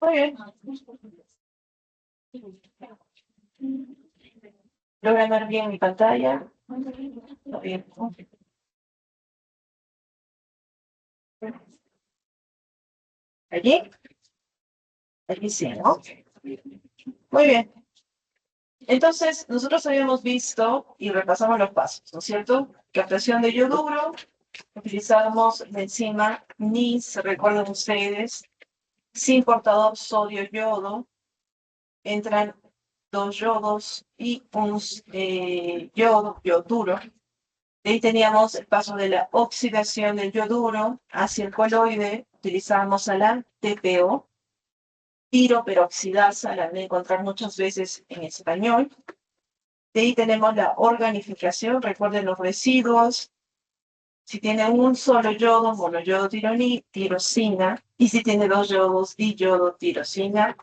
Muy bien. ¿Logran ver bien mi pantalla? Está bien. ¿Allí? Allí sí, ¿no? Muy bien. Entonces, nosotros habíamos visto y repasamos los pasos, ¿no es cierto? Captación de yoduro, utilizamos la enzima NIS, recuerden ustedes, sin portador sodio-yodo, entran 2 yodos y un yoduro. De ahí teníamos el paso de la oxidación del yoduro hacia el coloide, utilizamos a la TPO, tiroperoxidasa, la van a encontrar muchas veces en español. De ahí tenemos la organificación, recuerden los residuos. Si tiene un solo yodo, monoyodo tirosina, y si tiene 2 yodos, diyodo tirosina.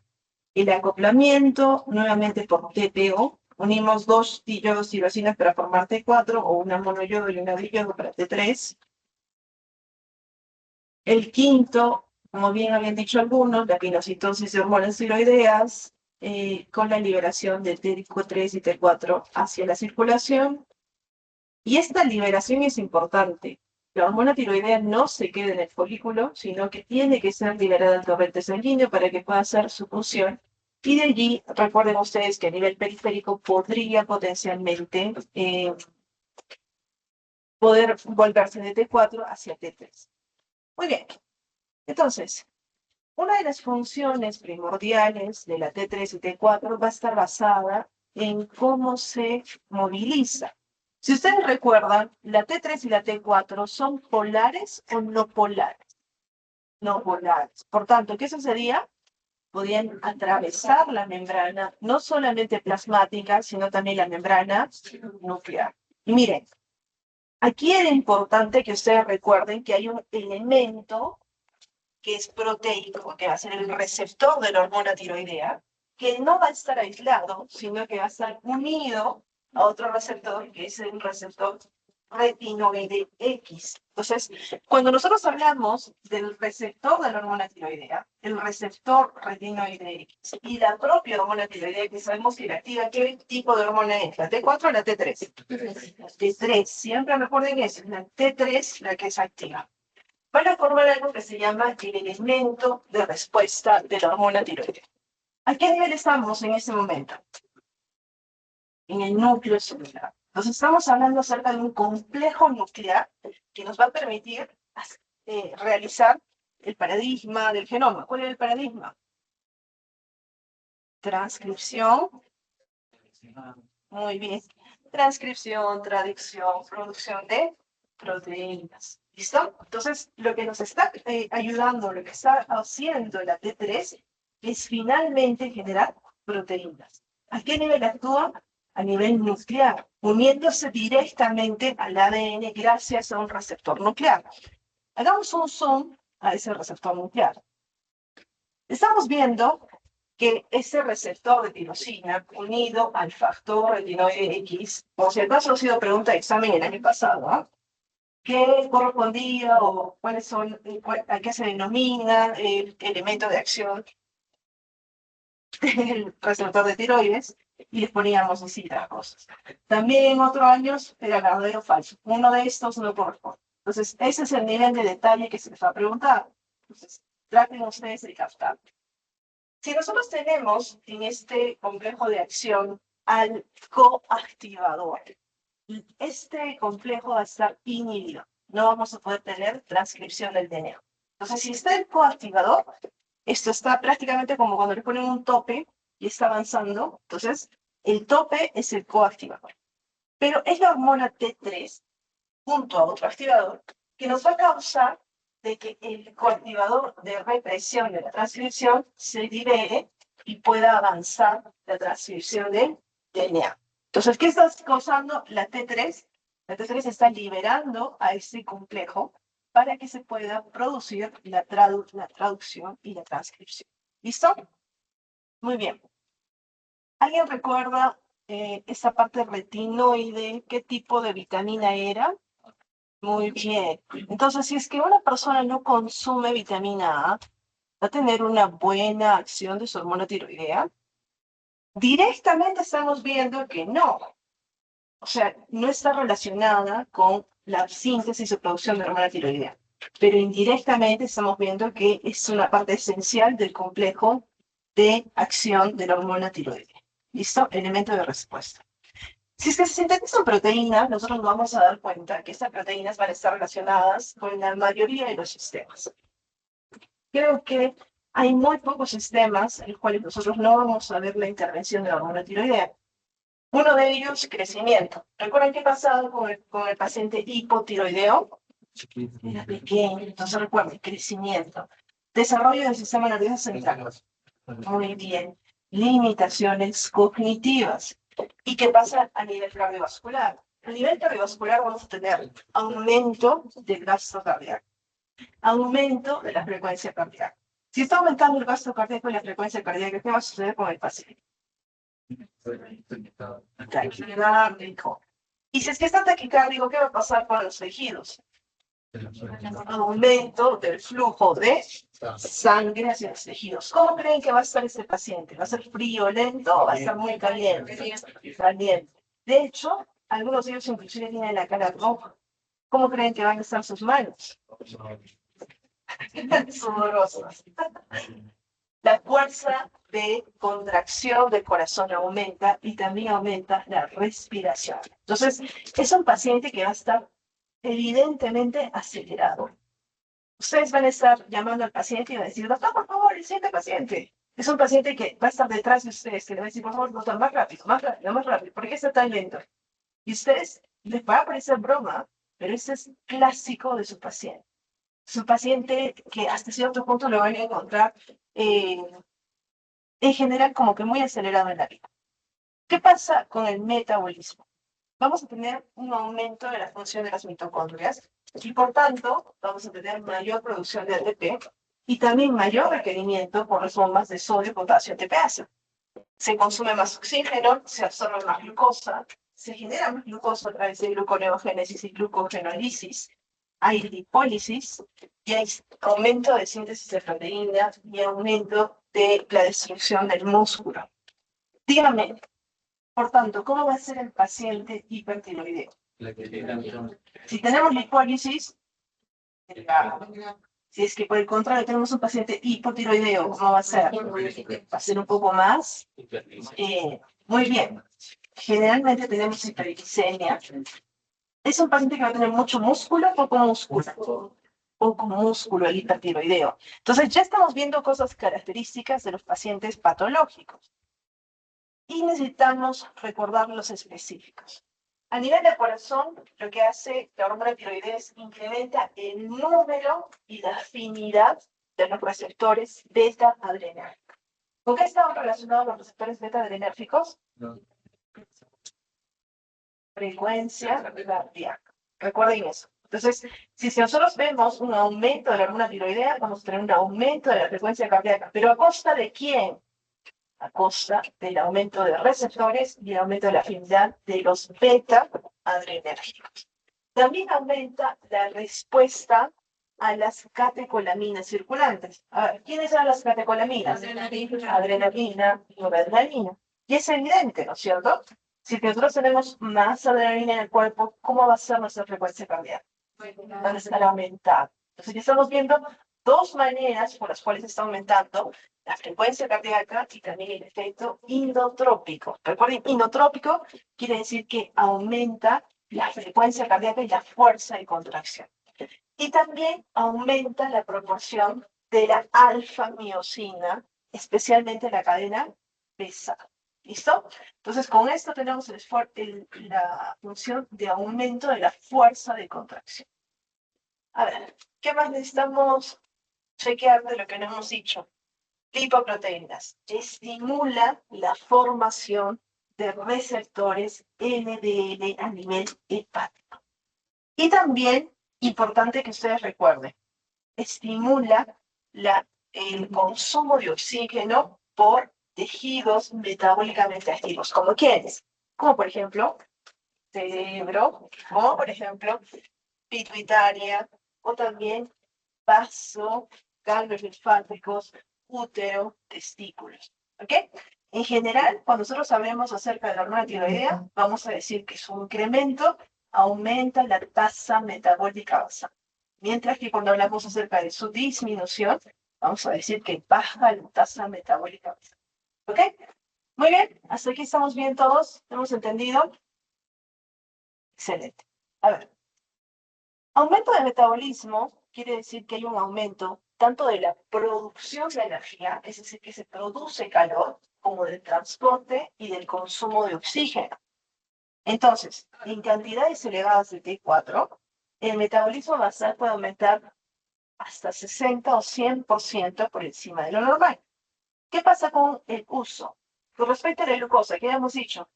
El acoplamiento, nuevamente por TPO, unimos 2 diyodos tirosinas para formar T4, o una monoyodo y una diyodo para T3. El quinto, como bien habían dicho algunos, la pinocitosis de hormonas tiroideas, con la liberación de T3 y T4 hacia la circulación. Y esta liberación es importante. La hormona tiroidea no se queda en el folículo, sino que tiene que ser liberada al torrente sanguíneo para que pueda hacer su función. Y de allí, recuerden ustedes que a nivel periférico podría potencialmente poder volverse de T4 hacia T3. Muy bien. Entonces, una de las funciones primordiales de la T3 y T4 va a estar basada en cómo se moviliza. Si ustedes recuerdan, la T3 y la T4 son polares o no polares. No polares. Por tanto, ¿qué sucedía? Podían atravesar la membrana, no solamente plasmática, sino también la membrana nuclear. Y miren, aquí era importante que ustedes recuerden que hay un elemento que es proteico, que va a ser el receptor de la hormona tiroidea, que no va a estar aislado, sino que va a estar unido a otro receptor, que es el receptor retinoide X. Entonces, cuando nosotros hablamos del receptor de la hormona tiroidea, el receptor retinoide X y la propia hormona tiroidea, que sabemos que la activa, ¿qué tipo de hormona es? ¿La T4 o la T3? La T3, siempre recuerden eso, la T3 la que es activa. Van a formar algo que se llama el elemento de respuesta de la hormona tiroidea. ¿A qué nivel estamos en este momento? En el núcleo celular. Entonces estamos hablando acerca de un complejo nuclear que nos va a permitir realizar el paradigma del genoma. ¿Cuál es el paradigma? Transcripción. Muy bien. Transcripción, traducción, producción de proteínas. ¿Listo? Entonces, lo que nos está ayudando, lo que está haciendo la T3 es finalmente generar proteínas. ¿A qué nivel actúa? A nivel nuclear, uniéndose directamente al ADN gracias a un receptor nuclear. Hagamos un zoom a ese receptor nuclear. Estamos viendo que ese receptor de tirosina unido al factor retinoide X, por si acaso ha sido pregunta de examen el año pasado, ¿eh? ¿Qué correspondía o cuáles son, a qué se denomina el elemento de acción del receptor de tiroides? Y les poníamos así las cosas. También en otros años era verdadero o falso. Uno de estos no corresponde. Entonces, ese es el nivel de detalle que se les va a preguntar. Entonces, traten ustedes de captar. Si nosotros tenemos en este complejo de acción al coactivador, este complejo va a estar inhibido. No vamos a poder tener transcripción del DNA. Entonces, si está el coactivador, esto está prácticamente como cuando le ponen un tope y está avanzando. Entonces, el tope es el coactivador. Pero es la hormona T3 junto a otro activador que nos va a causar de que el coactivador de represión de la transcripción se libere y pueda avanzar la transcripción del DNA. Entonces, ¿qué está causando la T3? La T3 está liberando a este complejo para que se pueda producir la traducción y la transcripción. ¿Listo? Muy bien. ¿Alguien recuerda esa parte retinoide, ¿qué tipo de vitamina era? Muy bien. Entonces, si es que una persona no consume vitamina A, ¿va a tener una buena acción de su hormona tiroidea? Directamente estamos viendo que no. O sea, no está relacionada con la síntesis o producción de hormona tiroidea. Pero indirectamente estamos viendo que es una parte esencial del complejo de acción de la hormona tiroidea. ¿Listo? Elemento de respuesta. Si es que se sintetizan proteínas, nosotros nos vamos a dar cuenta que estas proteínas van a estar relacionadas con la mayoría de los sistemas. Creo que hay muy pocos sistemas en los cuales nosotros no vamos a ver la intervención de la hormona tiroidea. Uno de ellos, crecimiento. ¿Recuerdan qué pasaba con el paciente hipotiroideo? Era pequeño, entonces recuerden, crecimiento. Desarrollo del sistema nervioso central. Muy bien. Limitaciones cognitivas. ¿Y qué pasa a nivel cardiovascular? A nivel cardiovascular vamos a tener aumento del gasto cardíaco, aumento de la frecuencia cardíaca. Si está aumentando el gasto cardíaco y la frecuencia cardíaca, ¿qué va a suceder con el paciente? Taquicárdico. Y si es que está taquicárdico, ¿qué va a pasar con los tejidos? Aumento del flujo de sangre hacia los tejidos. ¿Cómo creen que va a estar este paciente? ¿Va a ser frío, lento o va a estar muy caliente? Caliente. De hecho, algunos de ellos inclusive tienen la cara roja. ¿Cómo creen que van a estar sus manos? Sudorosas. La fuerza de contracción del corazón aumenta y también aumenta la respiración. Entonces, es un paciente que va a estar evidentemente acelerado. Ustedes van a estar llamando al paciente y van a decir, doctor, por favor, el siguiente paciente. Es un paciente que va a estar detrás de ustedes, que le va a decir, por favor, doctor, más rápido, más rápido, más rápido. ¿Por qué está tan lento? Y ustedes les va a parecer broma, pero ese es clásico de su paciente. Su paciente que hasta cierto punto lo van a encontrar en general como que muy acelerado en la vida. ¿Qué pasa con el metabolismo? Vamos a tener un aumento de la función de las mitocondrias y por tanto vamos a tener mayor producción de ATP y también mayor requerimiento por las bombas de sodio, potasio, ATPase. Se consume más oxígeno, se absorbe más glucosa, se genera más glucosa a través de gluconeogénesis y glucogenólisis, hay lipólisis y hay aumento de síntesis de proteínas y aumento de la destrucción del músculo. Dígame, por tanto, ¿cómo va a ser el paciente hipertiroideo? Si tenemos lipólisis, si es que por el contrario tenemos un paciente hipotiroideo, ¿cómo va a ser? Va a ser un poco más. Muy bien. Generalmente tenemos hiperglicemia. Es un paciente que va a tener mucho músculo, poco músculo. Poco músculo, el hipertiroideo. Entonces ya estamos viendo cosas características de los pacientes patológicos. Y necesitamos recordar los específicos. A nivel de corazón, lo que hace la hormona tiroidea es incrementa el número y la afinidad de los receptores beta-adrenérgicos. ¿Con qué estaban relacionados los receptores beta-adrenérgicos? No. Frecuencia cardíaca. Recuerden eso. Entonces, si nosotros vemos un aumento de la hormona tiroidea, vamos a tener un aumento de la frecuencia cardíaca. ¿Pero a costa de quién? A costa del aumento de receptores y el aumento de la afinidad de los beta-adrenérgicos. También aumenta la respuesta a las catecolaminas circulantes. A ver, ¿quiénes son las catecolaminas? Adrenalina y noradrenalina. Y es evidente, ¿no es cierto? Si nosotros tenemos más adrenalina en el cuerpo, ¿cómo va a ser nuestra frecuencia cardíaca? Va a estar aumentada. Entonces ya estamos viendo dos maneras por las cuales está aumentando la frecuencia cardíaca y también el efecto inotrópico. Recuerden, inotrópico quiere decir que aumenta la frecuencia cardíaca y la fuerza de contracción. Y también aumenta la proporción de la alfa-miosina, especialmente la cadena pesada. ¿Listo? Entonces, con esto tenemos la función de aumento de la fuerza de contracción. A ver, ¿qué más necesitamos chequear de lo que nos hemos dicho? Lipoproteínas. Estimula la formación de receptores LDL a nivel hepático. Y también, importante que ustedes recuerden, estimula el consumo de oxígeno por tejidos metabólicamente activos. ¿Como quiénes? como por ejemplo cerebro, o por ejemplo pituitaria, o también vaso, ganglios linfáticos, útero, testículos. ¿Ok? En general, cuando nosotros hablemos acerca de la hormona tiroidea, vamos a decir que su incremento aumenta la tasa metabólica basal. Mientras que cuando hablamos acerca de su disminución, vamos a decir que baja la tasa metabólica basal. ¿Ok? Muy bien, hasta aquí estamos bien todos. ¿Hemos entendido? Excelente. A ver, aumento de metabolismo quiere decir que hay un aumento tanto de la producción de energía, es decir, que se produce calor, como del transporte y del consumo de oxígeno. Entonces, en cantidades elevadas de T4, el metabolismo basal puede aumentar hasta 60 o 100% por encima de lo normal. ¿Qué pasa con el uso? Con respecto a la glucosa, ¿qué hemos dicho?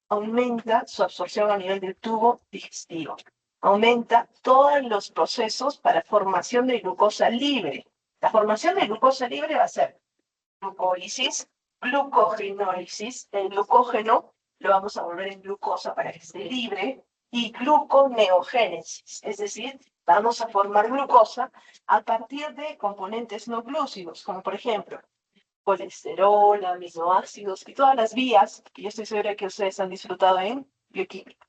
Aumenta su absorción a nivel del tubo digestivo. Aumenta todos los procesos para formación de glucosa libre. La formación de glucosa libre va a ser glucólisis, glucogenólisis. El glucógeno lo vamos a volver en glucosa para que esté libre, y gluconeogénesis, es decir, vamos a formar glucosa a partir de componentes no glúcidos, como por ejemplo colesterol, aminoácidos y todas las vías que yo estoy segura que ustedes han disfrutado en bioquímica.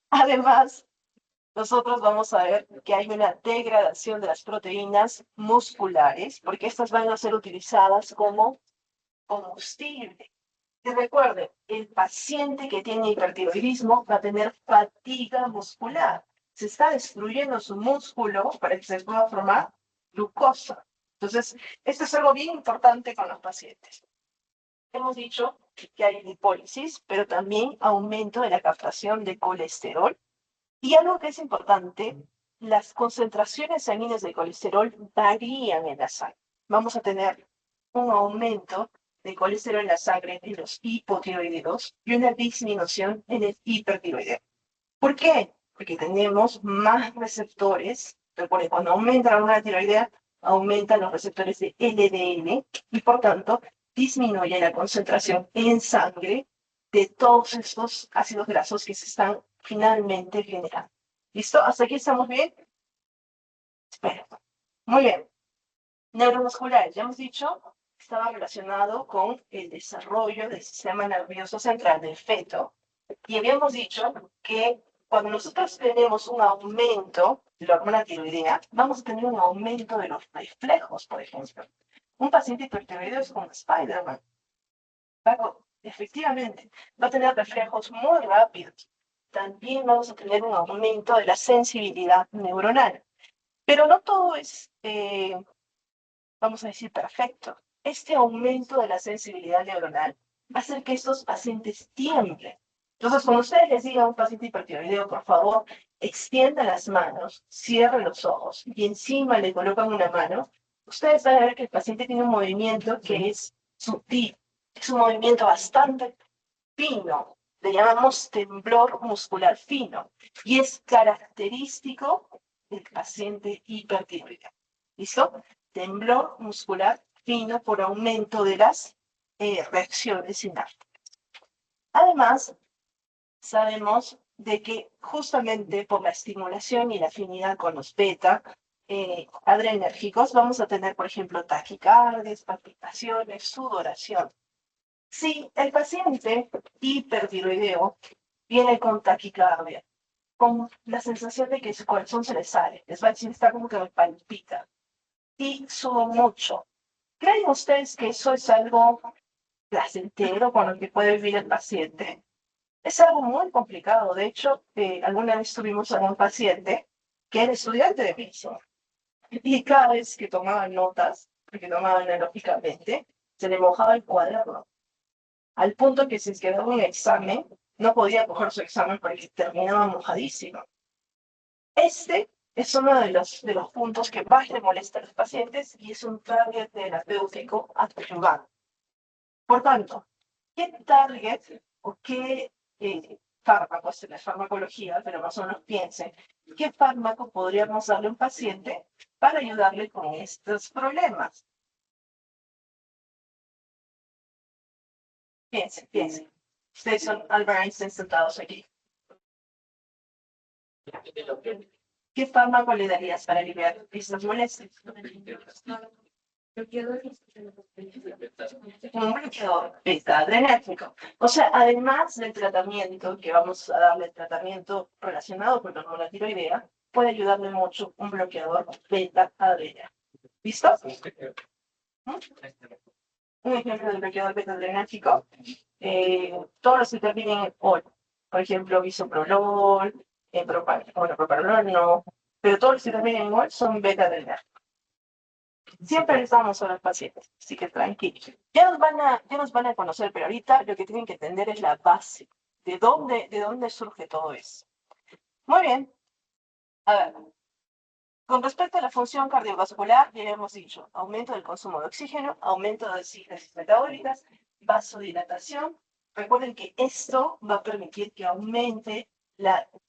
Además, nosotros vamos a ver que hay una degradación de las proteínas musculares, porque estas van a ser utilizadas como combustible. Y recuerden, el paciente que tiene hipertiroidismo va a tener fatiga muscular. Se está destruyendo su músculo para que se pueda formar glucosa. Entonces, esto es algo bien importante con los pacientes. Hemos dicho que hay lipólisis, pero también aumento de la captación de colesterol. Y algo que es importante, las concentraciones sanguíneas de colesterol varían en la sangre. Vamos a tener un aumento de colesterol en la sangre en los hipotiroideos y una disminución en el hipertiroideo. ¿Por qué? Porque tenemos más receptores. Recuerden, cuando aumenta la hormona tiroidea, aumentan los receptores de LDL y por tanto disminuye la concentración en sangre de todos estos ácidos grasos que se están finalmente generando. ¿Listo? ¿Hasta aquí estamos bien? Espero. Muy bien. Neuromusculares, ya hemos dicho, estaba relacionado con el desarrollo del sistema nervioso central del feto. Y habíamos dicho que cuando nosotros tenemos un aumento de la hormona tiroidea, vamos a tener un aumento de los reflejos, por ejemplo. Un paciente hipertiroideo es como Spider-Man. Efectivamente, va a tener reflejos muy rápidos. También vamos a tener un aumento de la sensibilidad neuronal. Pero no todo es, vamos a decir, perfecto. Este aumento de la sensibilidad neuronal va a hacer que estos pacientes tiemblen. Entonces, cuando ustedes les digan a un paciente hipertiroideo, por favor, extiendan las manos, cierren los ojos y encima le colocan una mano, ustedes van a ver que el paciente tiene un movimiento que es sutil, es un movimiento bastante fino, le llamamos temblor muscular fino, y es característico del paciente hipertiroideo. ¿Listo? Temblor muscular fino por aumento de las reacciones sinápticas. Además, sabemos de que justamente por la estimulación y la afinidad con los beta adrenérgicos, vamos a tener, por ejemplo, taquicardias, palpitaciones, sudoración. Si el paciente hipertiroideo viene con taquicardia, con la sensación de que su corazón se le sale, les va a decir, está como que me palpita, y sudo mucho. ¿Creen ustedes que eso es algo placentero con lo que puede vivir el paciente? Es algo muy complicado. De hecho, alguna vez tuvimos a un paciente que era estudiante de medicina, y cada vez que tomaba notas, porque tomaba analógicamente, se le mojaba el cuaderno, al punto que si quedaba un examen, no podía coger su examen porque terminaba mojadísimo. Este es uno de los puntos que más le molesta a los pacientes y es un target terapéutico adyuvante. Por tanto, ¿qué target o qué fármacos en la farmacología, pero más o menos piensen, qué fármaco podríamos darle a un paciente para ayudarle con estos problemas? Piensen, piensen. Ustedes son Albert Einstein sentados aquí. ¿Qué fármaco le darías para aliviar estas molestias? Un bloqueador beta-adrenérgico. O sea, además del tratamiento, que vamos a darle tratamiento relacionado con la hormona tiroidea, puede ayudarle mucho un bloqueador beta-adrenérgico. ¿Listo? Un ejemplo de bloqueador beta-adrenérgico. Todos los que terminen en ol. Por ejemplo, bisoprolol, propranolol no, pero todos los que terminen en ol son beta-adrenérgicos. Siempre les damos a los pacientes, así que tranquilos. Ya nos van a conocer, pero ahorita lo que tienen que entender es la base. ¿De dónde surge todo eso? Muy bien. A ver. Con respecto a la función cardiovascular, ya hemos dicho, aumento del consumo de oxígeno, aumento de síntesis metabólicas, vasodilatación. Recuerden que esto va a permitir que aumente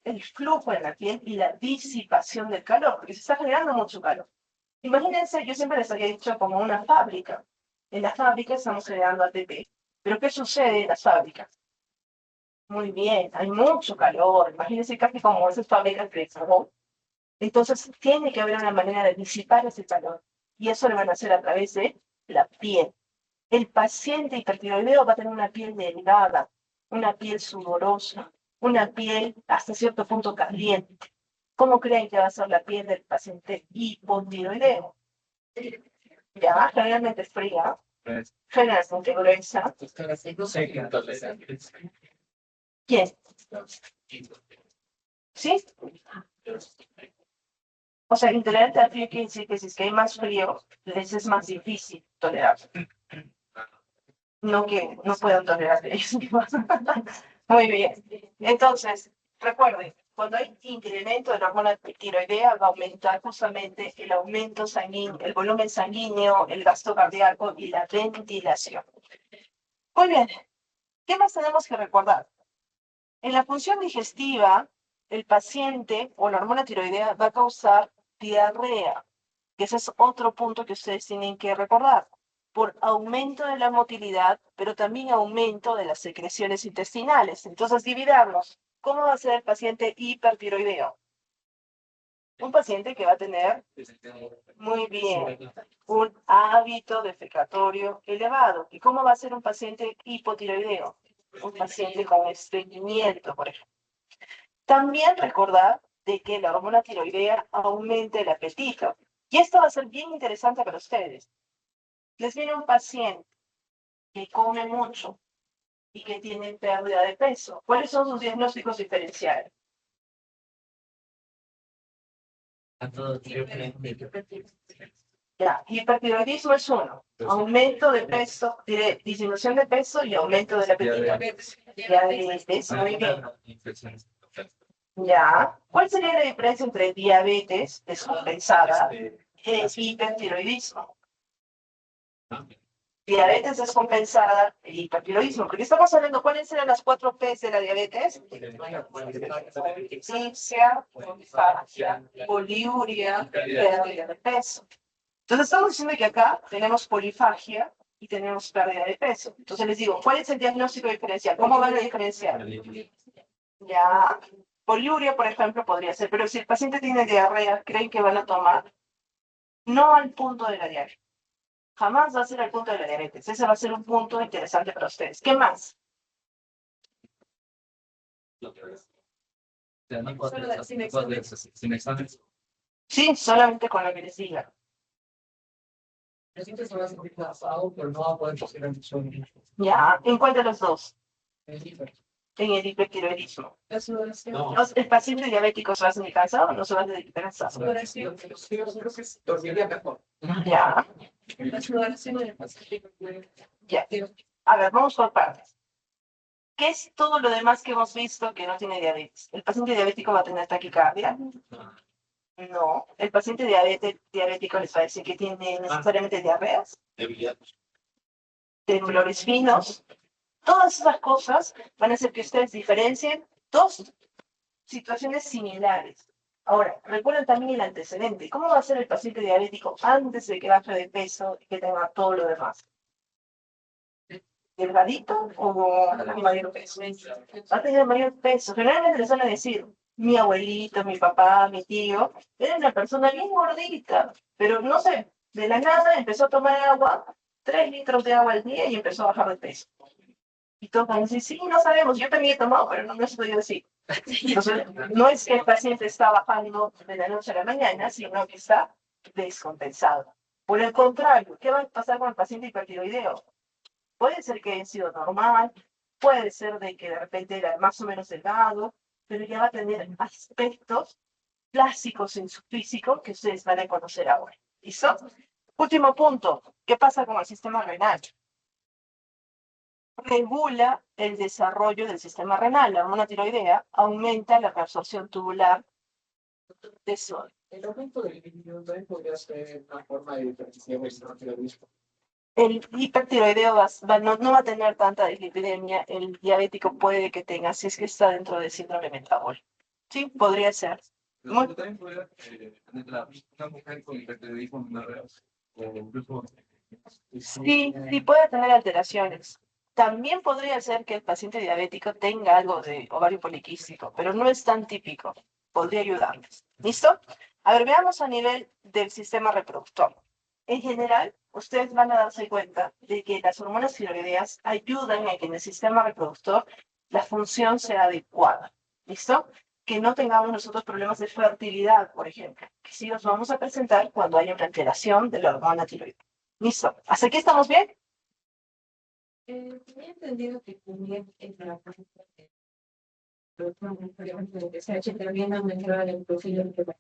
el flujo en la piel y la disipación del calor, porque se está generando mucho calor. Imagínense, yo siempre les había dicho como una fábrica. En la fábrica estamos generando ATP. Pero ¿qué sucede en las fábricas? Muy bien, hay mucho calor. Imagínense casi como esas fábricas de carbón. Entonces tiene que haber una manera de disipar ese calor. Y eso lo van a hacer a través de la piel. El paciente hipertiroideo va a tener una piel delgada, una piel sudorosa, una piel hasta cierto punto caliente. ¿Cómo creen que va a ser la piel del paciente hipotiroideo? Ya, generalmente fría, generalmente gruesa. ¿Quién? ¿Sí? O sea, intolerante al frío quiere decir que si es que hay más frío, les es más difícil tolerar. No que no puedan tolerar ellos mismos. Muy bien. Entonces, recuerden, cuando hay incremento de la hormona tiroidea, va a aumentar justamente el aumento sanguíneo, el volumen sanguíneo, el gasto cardíaco y la ventilación. Muy bien. ¿Qué más tenemos que recordar? En la función digestiva, el paciente o la hormona tiroidea va a causar diarrea, que ese es otro punto que ustedes tienen que recordar, por aumento de la motilidad, pero también aumento de las secreciones intestinales. Entonces, dividamos. ¿Cómo va a ser el paciente hipertiroideo? Un paciente que va a tener, muy bien, un hábito defecatorio elevado. ¿Y cómo va a ser un paciente hipotiroideo? Un paciente con estreñimiento, por ejemplo. También recordar de que la hormona tiroidea aumenta el apetito. Y esto va a ser bien interesante para ustedes. Les viene un paciente que come mucho y que tiene pérdida de peso. ¿Cuáles son sus diagnósticos diferenciales? Ya, hipertiroidismo es uno. Aumento de peso, disminución de peso y aumento del apetito. Diabetes, muy bien. Ya. ¿Cuál sería la diferencia entre diabetes descompensada e hipertiroidismo? Diabetes descompensada e hipertiroidismo. Porque estamos hablando, ¿cuáles eran las 4 P's de la diabetes? Ictsia, polifagia, poliuria, pérdida de peso. Entonces estamos diciendo que acá tenemos polifagia y tenemos pérdida de peso. Entonces les digo, ¿cuál es el diagnóstico diferencial? ¿Cómo van a diferenciar? Ya, poliuria, por ejemplo, podría ser, pero si el paciente tiene diarrea, ¿creen que van a tomar? No al punto de la diarrea. Jamás va a ser al punto de la diabetes. Ese va a ser un punto interesante para ustedes. ¿Qué más? Sí, solamente con lo que les diga. Ya, ¿en cuál de los dos? En el hipertiroidismo. ¿El paciente diabético se va a hacer cansado o no se va a hacer cansado? Ya. Ya. A ver, vamos por partes. ¿Qué es todo lo demás que hemos visto que no tiene diabetes? ¿El paciente diabético va a tener taquicardia? No. ¿El paciente diabético les va a decir que tiene necesariamente diarreas? Temblores finos. Todas esas cosas van a hacer que ustedes diferencien dos situaciones similares. Ahora, recuerden también el antecedente. ¿Cómo va a ser el paciente diabético antes de que baje de peso y que tenga todo lo demás? ¿delgadito o mayor peso? Va a tener mayor peso. Generalmente les van a decir, mi abuelito, mi papá, mi tío, era una persona bien gordita, pero no sé, de la nada empezó a tomar agua, 3 litros de agua al día y empezó a bajar de peso. Y todos van a decir, sí, no sabemos, yo también he tomado, pero no me estoy así. Entonces, no es que el paciente está bajando de la noche a la mañana, sino que está descompensado. Por el contrario, ¿qué va a pasar con el paciente hipertiroideo? Puede ser que haya sido normal, puede ser de que de repente era más o menos delgado, pero ya va a tener aspectos clásicos en su físico que ustedes van a conocer ahora. ¿Listo? Último punto, ¿qué pasa con el sistema renal? Regula el desarrollo del sistema renal. La hormona tiroidea aumenta la reabsorción tubular de sodio. El aumento del líquido también podría ser una forma de diferenciar el hipertiroidismo. El hipertiroideo no va a tener tanta dislipidemia, el diabético puede que tenga, si es que está dentro del síndrome metabólico. Sí, podría ser. Pero también podría tener una mujer con hipertiroidismo menor, o incluso... Sí, sí puede tener alteraciones. También podría ser que el paciente diabético tenga algo de ovario poliquístico, pero no es tan típico. Podría ayudarles. ¿Listo? A ver, veamos a nivel del sistema reproductor. En general, ustedes van a darse cuenta de que las hormonas tiroideas ayudan a que en el sistema reproductor la función sea adecuada. ¿Listo? Que no tengamos nosotros problemas de fertilidad, por ejemplo, que sí los vamos a presentar cuando haya una alteración de la hormona tiroidea. Listo. ¿Hasta aquí estamos bien? Tenía entendido que también en la PSH también aumentaba el perfil de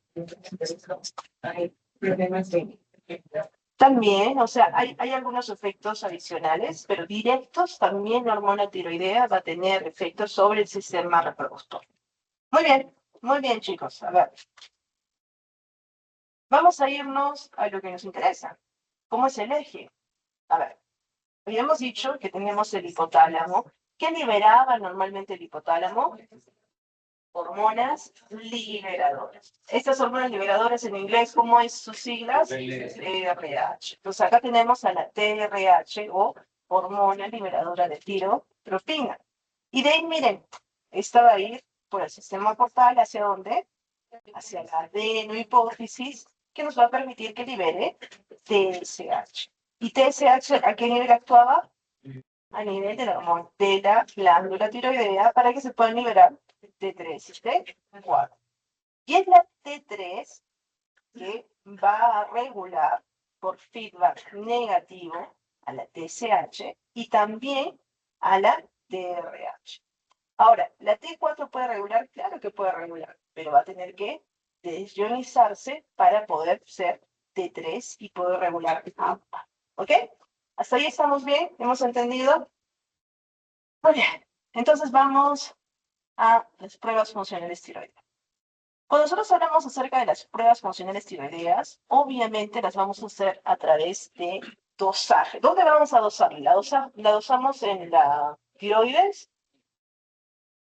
hay problemas de... También, o sea, hay algunos efectos adicionales, pero directos, también la hormona tiroidea va a tener efectos sobre el sistema reproductor. Muy bien, chicos. A ver. Vamos a irnos a lo que nos interesa. ¿Cómo es el eje? A ver, habíamos dicho que tenemos el hipotálamo. ¿Qué liberaba normalmente el hipotálamo? Hormonas liberadoras. Estas hormonas liberadoras en inglés, ¿cómo es sus siglas? TRH. Entonces acá tenemos a la TRH o hormona liberadora de tirotropina. Y de ahí, miren, esta va a ir por el sistema portal, ¿hacia dónde? Hacia la adenohipófisis, que nos va a permitir que libere TSH. ¿Y TSH a qué nivel actuaba? A nivel de la glándula tiroidea para que se puedan liberar T3 y T4. Y es la T3 que va a regular por feedback negativo a la TSH y también a la TRH. Ahora, ¿la T4 puede regular? Claro que puede regular, pero va a tener que desionizarse para poder ser T3 y poder regular AMPA. ¿Ok? ¿Hasta ahí estamos bien? ¿Hemos entendido? Muy bien. Entonces vamos a las pruebas funcionales tiroideas. Cuando nosotros hablamos acerca de las pruebas funcionales tiroideas, obviamente las vamos a hacer a través de dosaje. ¿Dónde vamos a dosar? La dosamos en la tiroides.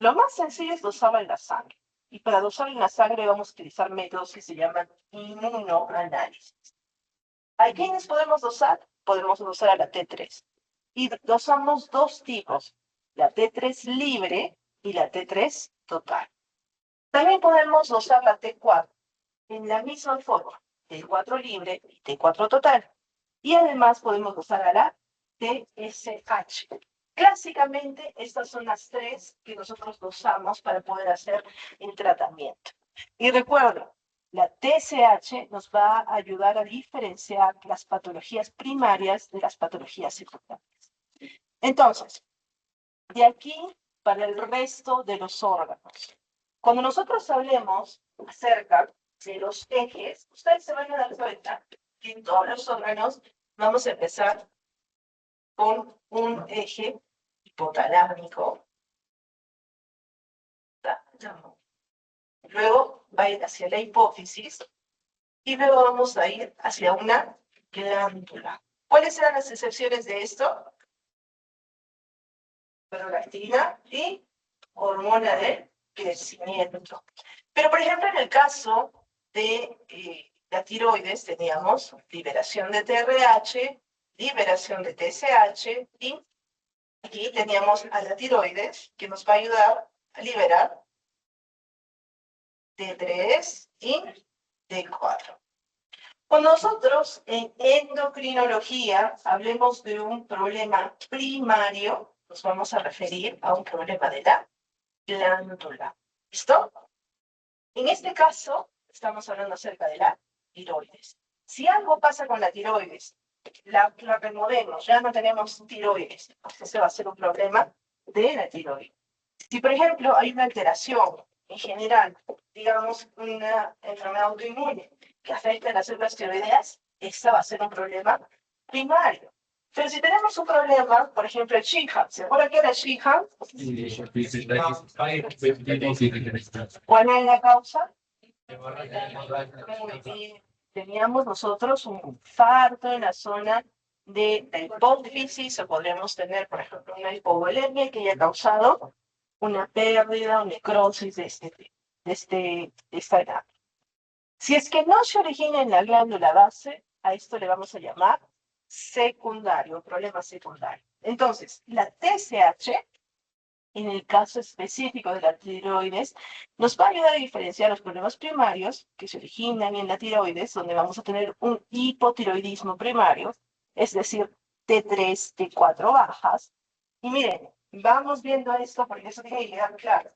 Lo más sencillo es dosarla en la sangre. Y para dosar en la sangre vamos a utilizar métodos que se llaman inmunoanálisis. ¿A quiénes podemos dosar? Podemos dosar a la T3. Y dosamos dos tipos, la T3 libre y la T3 total. También podemos dosar la T4 en la misma forma, T4 libre y T4 total. Y además podemos dosar a la TSH. Clásicamente, estas son las tres que nosotros dosamos para poder hacer el tratamiento. Y recuerden, la TSH nos va a ayudar a diferenciar las patologías primarias de las patologías secundarias. Entonces, de aquí para el resto de los órganos. Cuando nosotros hablemos acerca de los ejes, ustedes se van a dar cuenta que en todos los órganos vamos a empezar con un eje hipotalámico. Luego va a ir hacia la hipófisis y luego vamos a ir hacia una glándula. ¿Cuáles eran las excepciones de esto? Prolactina y hormona del crecimiento. Pero, por ejemplo, en el caso de la tiroides teníamos liberación de TRH, liberación de TSH y aquí teníamos a la tiroides, que nos va a ayudar a liberar T3 y T4. Cuando nosotros en endocrinología hablemos de un problema primario, nos vamos a referir a un problema de la glándula. ¿Listo? En este caso, estamos hablando acerca de la tiroides. Si algo pasa con la tiroides, la removemos, ya no tenemos tiroides, ese va a ser un problema de la tiroides. Si, por ejemplo, hay una alteración en general, digamos, una enfermedad autoinmune que afecta a las células tiroideas, esta va a ser un problema primario. Pero si tenemos un problema, por ejemplo, el Sheehan, ¿se acuerdan qué era el Sheehan? ¿Cuál es la causa? Muy bien. Teníamos nosotros un infarto en la zona de la hipófisis, o podríamos tener, por ejemplo, una hipovolemia que haya causado una pérdida o necrosis de esta glándula. Si es que no se origina en la glándula base, a esto le vamos a llamar secundario, problema secundario. Entonces, la TSH, en el caso específico de la tiroides, nos va a ayudar a diferenciar los problemas primarios que se originan en la tiroides, donde vamos a tener un hipotiroidismo primario, es decir, T3, T4 bajas. Y miren, vamos viendo esto porque eso tiene que quedar claro.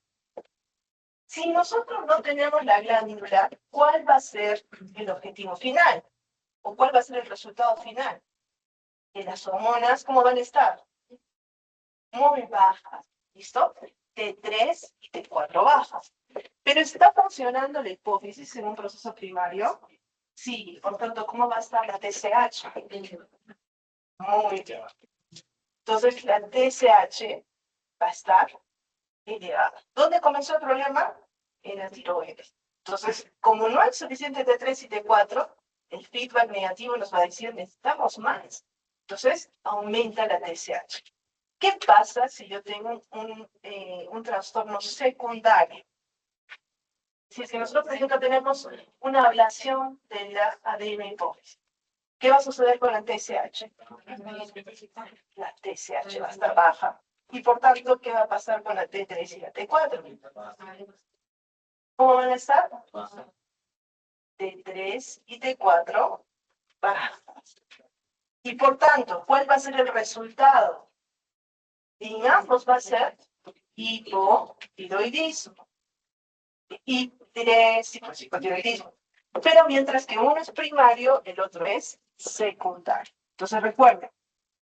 Si nosotros no tenemos la glándula, ¿cuál va a ser el objetivo final? ¿O cuál va a ser el resultado final? Que las hormonas, ¿cómo van a estar? Muy bajas. ¿Listo? T3 y T4 bajas. Pero ¿está funcionando la hipófisis en un proceso primario? Sí. Por tanto, ¿cómo va a estar la TSH? Muy bien. Entonces, la TSH va a estar elevada. ¿Dónde comenzó el problema? En la tiroides. Entonces, como no hay suficiente T3 y T4, el feedback negativo nos va a decir, necesitamos más. Entonces, aumenta la TSH. ¿Qué pasa si yo tengo un trastorno secundario? Si es que nosotros, por ejemplo, tenemos una ablación de la ADN hipófisis, ¿qué va a suceder con la TSH? La TSH va a estar baja. Y por tanto, ¿qué va a pasar con la T3 y la T4? ¿Cómo van a estar? T3 y T4 bajas. Y por tanto, ¿cuál va a ser el resultado? En ambos va a ser hipotiroidismo. Y hipotiroidismo. Pero mientras que uno es primario, el otro es secundario. Entonces recuerden,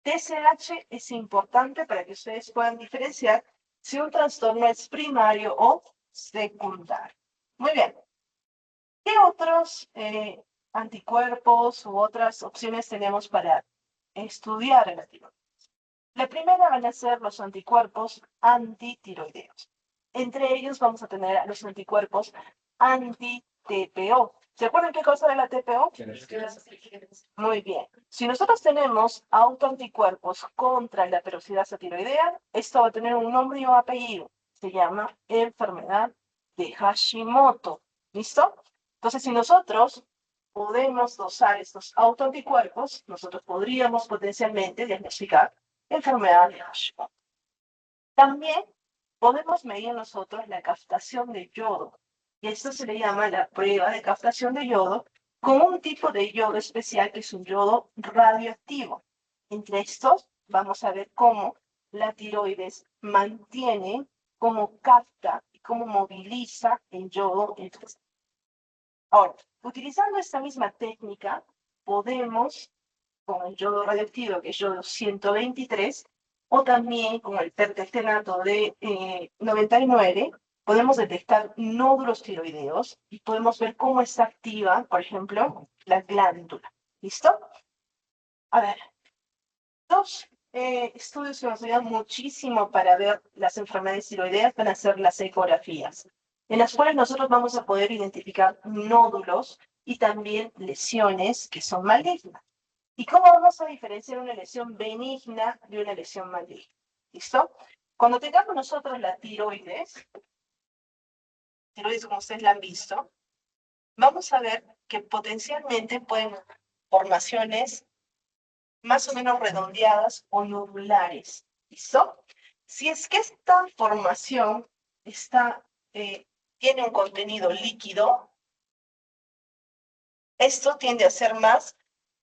TSH es importante para que ustedes puedan diferenciar si un trastorno es primario o secundario. Muy bien. ¿Qué otros anticuerpos u otras opciones tenemos para estudiar el tiroides? La primera van a ser los anticuerpos antitiroideos. Entre ellos vamos a tener a los anticuerpos anti-TPO. ¿Se acuerdan qué cosa de la TPO? Muy bien. Si nosotros tenemos autoanticuerpos contra la peroxidasa tiroidea, esto va a tener un nombre y un apellido. Se llama enfermedad de Hashimoto. ¿Listo? Entonces, si nosotros podemos dosar estos autoanticuerpos, nosotros podríamos potencialmente diagnosticar enfermedad de Hashimoto. También podemos medir nosotros la captación de yodo. Y esto se le llama la prueba de captación de yodo con un tipo de yodo especial que es un yodo radioactivo. Entre estos vamos a ver cómo la tiroides mantiene, cómo capta y cómo moviliza el yodo en tu sangre. Ahora, utilizando esta misma técnica, podemos, con el yodo radioactivo, que es yodo 123, o también con el pertectenato de 99, podemos detectar nódulos tiroideos y podemos ver cómo está activa, por ejemplo, la glándula. ¿Listo? A ver, dos estudios que nos ayudan muchísimo para ver las enfermedades tiroideas van a ser las ecografías, en las cuales nosotros vamos a poder identificar nódulos y también lesiones que son malignas. ¿Y cómo vamos a diferenciar una lesión benigna de una lesión maligna? ¿Listo? Cuando tengamos nosotros la tiroides como ustedes la han visto, vamos a ver que potencialmente pueden formaciones más o menos redondeadas o nodulares. ¿Listo? Si es que esta formación tiene un contenido líquido, esto tiende a ser más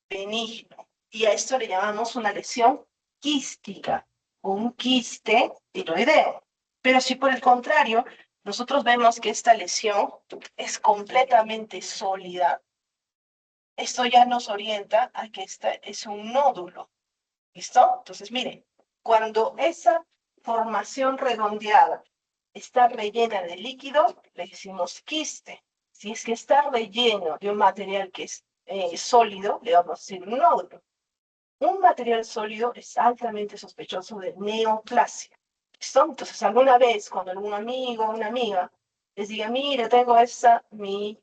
benigno. Y a esto le llamamos una lesión quística o un quiste tiroideo. Pero si por el contrario, nosotros vemos que esta lesión es completamente sólida, esto ya nos orienta a que este es un nódulo. ¿Listo? Entonces, miren, cuando esa formación redondeada está rellena de líquido, le decimos quiste. Si es que está relleno de un material que es sólido, le vamos a decir un nódulo. Un material sólido es altamente sospechoso de neoplasia. ¿Listo? Entonces, alguna vez, cuando algún amigo o una amiga les diga, mira, tengo mi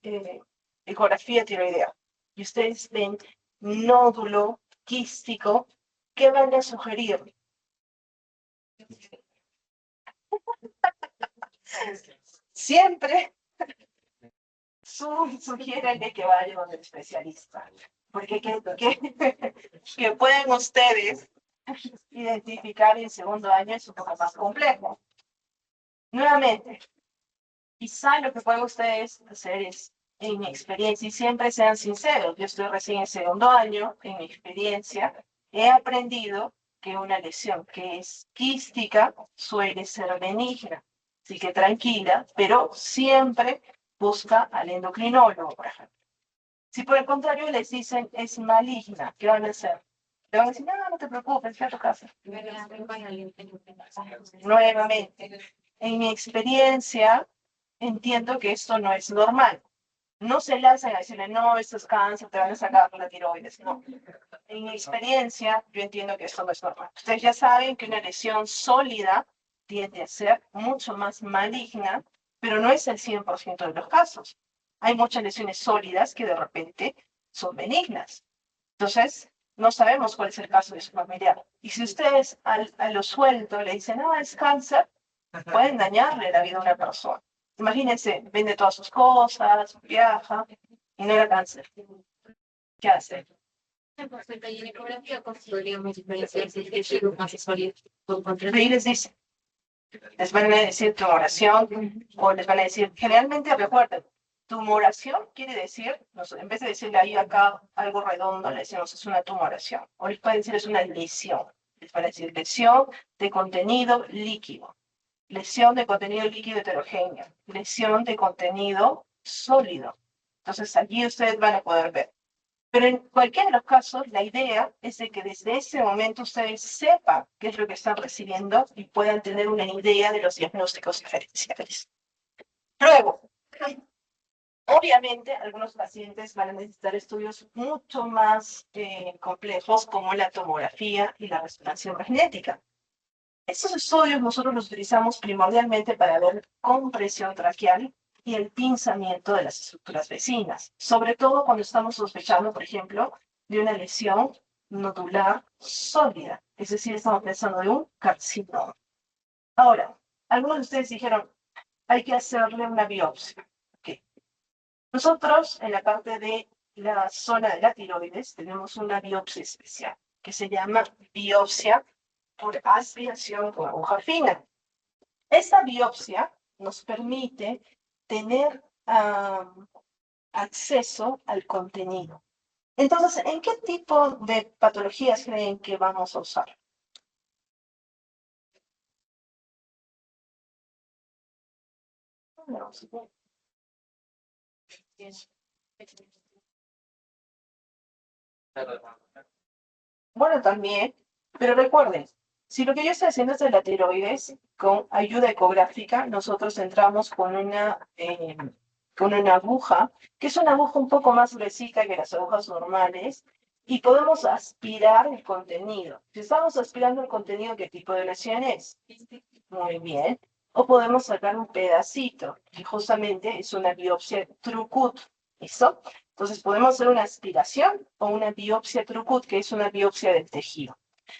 ecografía tiroidea, y ustedes ven nódulo quístico, ¿qué van a sugerir? Siempre sugiérenle que vaya donde el especialista, porque que pueden ustedes identificar en segundo año es un poco más complejo. Nuevamente, quizá lo que pueden ustedes hacer es, en mi experiencia, y siempre sean sinceros, yo estoy recién en segundo año, en mi experiencia, he aprendido que una lesión que es quística suele ser benigna. Así que tranquila, pero siempre busca al endocrinólogo, por ejemplo. Si por el contrario les dicen es maligna, ¿qué van a hacer? Le van a decir, no, no te preocupes, ve a tu casa. Nuevamente, en mi experiencia, entiendo que esto no es normal. No se lanzan a decirle, no, esto es cáncer, te van a sacar la tiroides. No. En mi experiencia, yo entiendo que esto no es normal. Ustedes ya saben que una lesión sólida tiende a ser mucho más maligna, pero no es el 100% de los casos. Hay muchas lesiones sólidas que de repente son benignas. Entonces, no sabemos cuál es el caso de su familiar. Y si ustedes a lo suelto le dicen, no, es cáncer, pueden dañarle la vida a una persona. Imagínense, vende todas sus cosas, viaja y no era cáncer. ¿Qué hace? Ahí les dice, les van a decir tumoración o les van a decir, generalmente recuerden, tumoración quiere decir, en vez de decirle ahí acá algo redondo, le decimos es una tumoración. O les pueden decir es una lesión. Les van a decir lesión de contenido líquido. Lesión de contenido líquido heterogéneo, lesión de contenido sólido. Entonces allí ustedes van a poder ver. Pero en cualquiera de los casos, la idea es de que desde ese momento ustedes sepan qué es lo que están recibiendo y puedan tener una idea de los diagnósticos diferenciales. Luego, obviamente, algunos pacientes van a necesitar estudios mucho más complejos como la tomografía y la resonancia magnética. Estos estudios nosotros los utilizamos primordialmente para ver compresión traqueal y el pinzamiento de las estructuras vecinas, sobre todo cuando estamos sospechando, por ejemplo, de una lesión nodular sólida, es decir, estamos pensando de un carcinoma. Ahora, algunos de ustedes dijeron, hay que hacerle una biopsia. Okay. Nosotros, en la parte de la zona de la tiroides, tenemos una biopsia especial, que se llama biopsia por aspiración con aguja fina. Esta biopsia nos permite tener acceso al contenido. Entonces, ¿en qué tipo de patologías creen que vamos a usar? Bueno, también, pero recuerden, si lo que yo estoy haciendo es de la tiroides, con ayuda ecográfica, nosotros entramos con una aguja, que es una aguja un poco más gruesita que las agujas normales, y podemos aspirar el contenido. Si estamos aspirando el contenido, ¿qué tipo de lesión es? Muy bien. O podemos sacar un pedacito, que justamente es una biopsia Trucut. ¿Listo? Entonces podemos hacer una aspiración o una biopsia Trucut, que es una biopsia del tejido.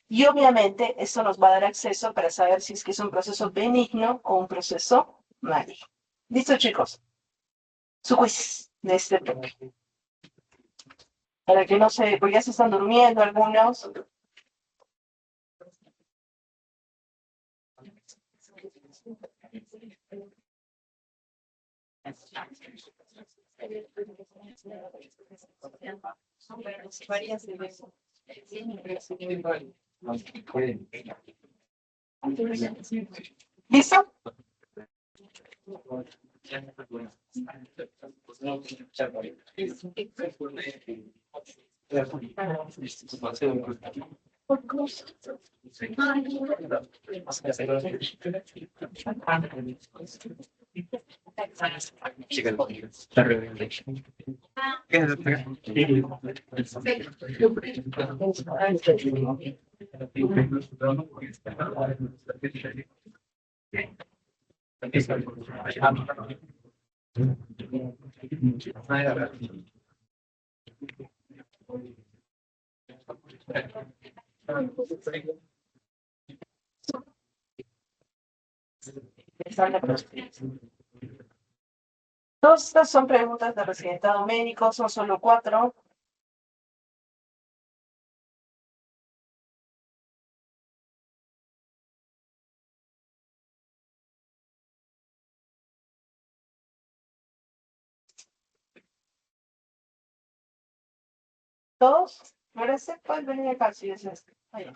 Y obviamente esto nos va a dar acceso para saber si es que es un proceso benigno o un proceso maligno. ¿Listo, chicos? Su quiz de este bloque. Para que no se, porque ya se están durmiendo algunos. ¿Listo? Todas estas son preguntas de residentado médico, son solo 4. ¿Todos? Parece, pueden venir acá si es este. Ahí.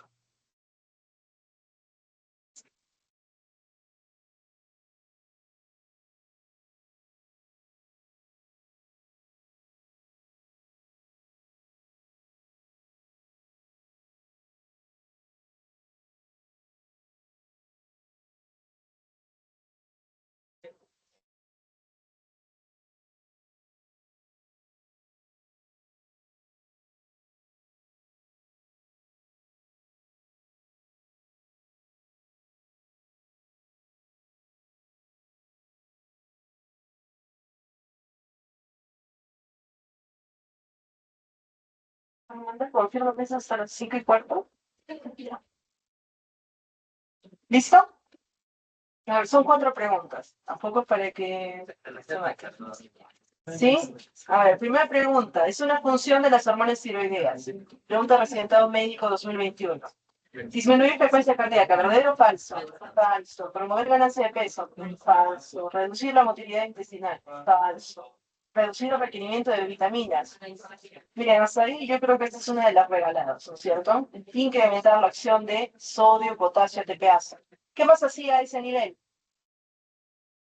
Amanda, confirmo que es hasta las 5:15. ¿Listo? A ver, son 4 preguntas. Tampoco para que... ¿Sí? A ver, primera pregunta. Es una función de las hormonas tiroideas. Pregunta residentado médico 2021. Disminuir frecuencia cardíaca, ¿verdadero o falso? Falso. Promover ganancia de peso. Falso. Reducir la motilidad intestinal. Falso. Reducir el requerimiento de vitaminas. Miren, hasta ahí yo creo que esta es una de las regaladas, ¿no es cierto? Incrementar la acción de sodio, potasio, ATPasa. ¿Qué más hacía a ese nivel?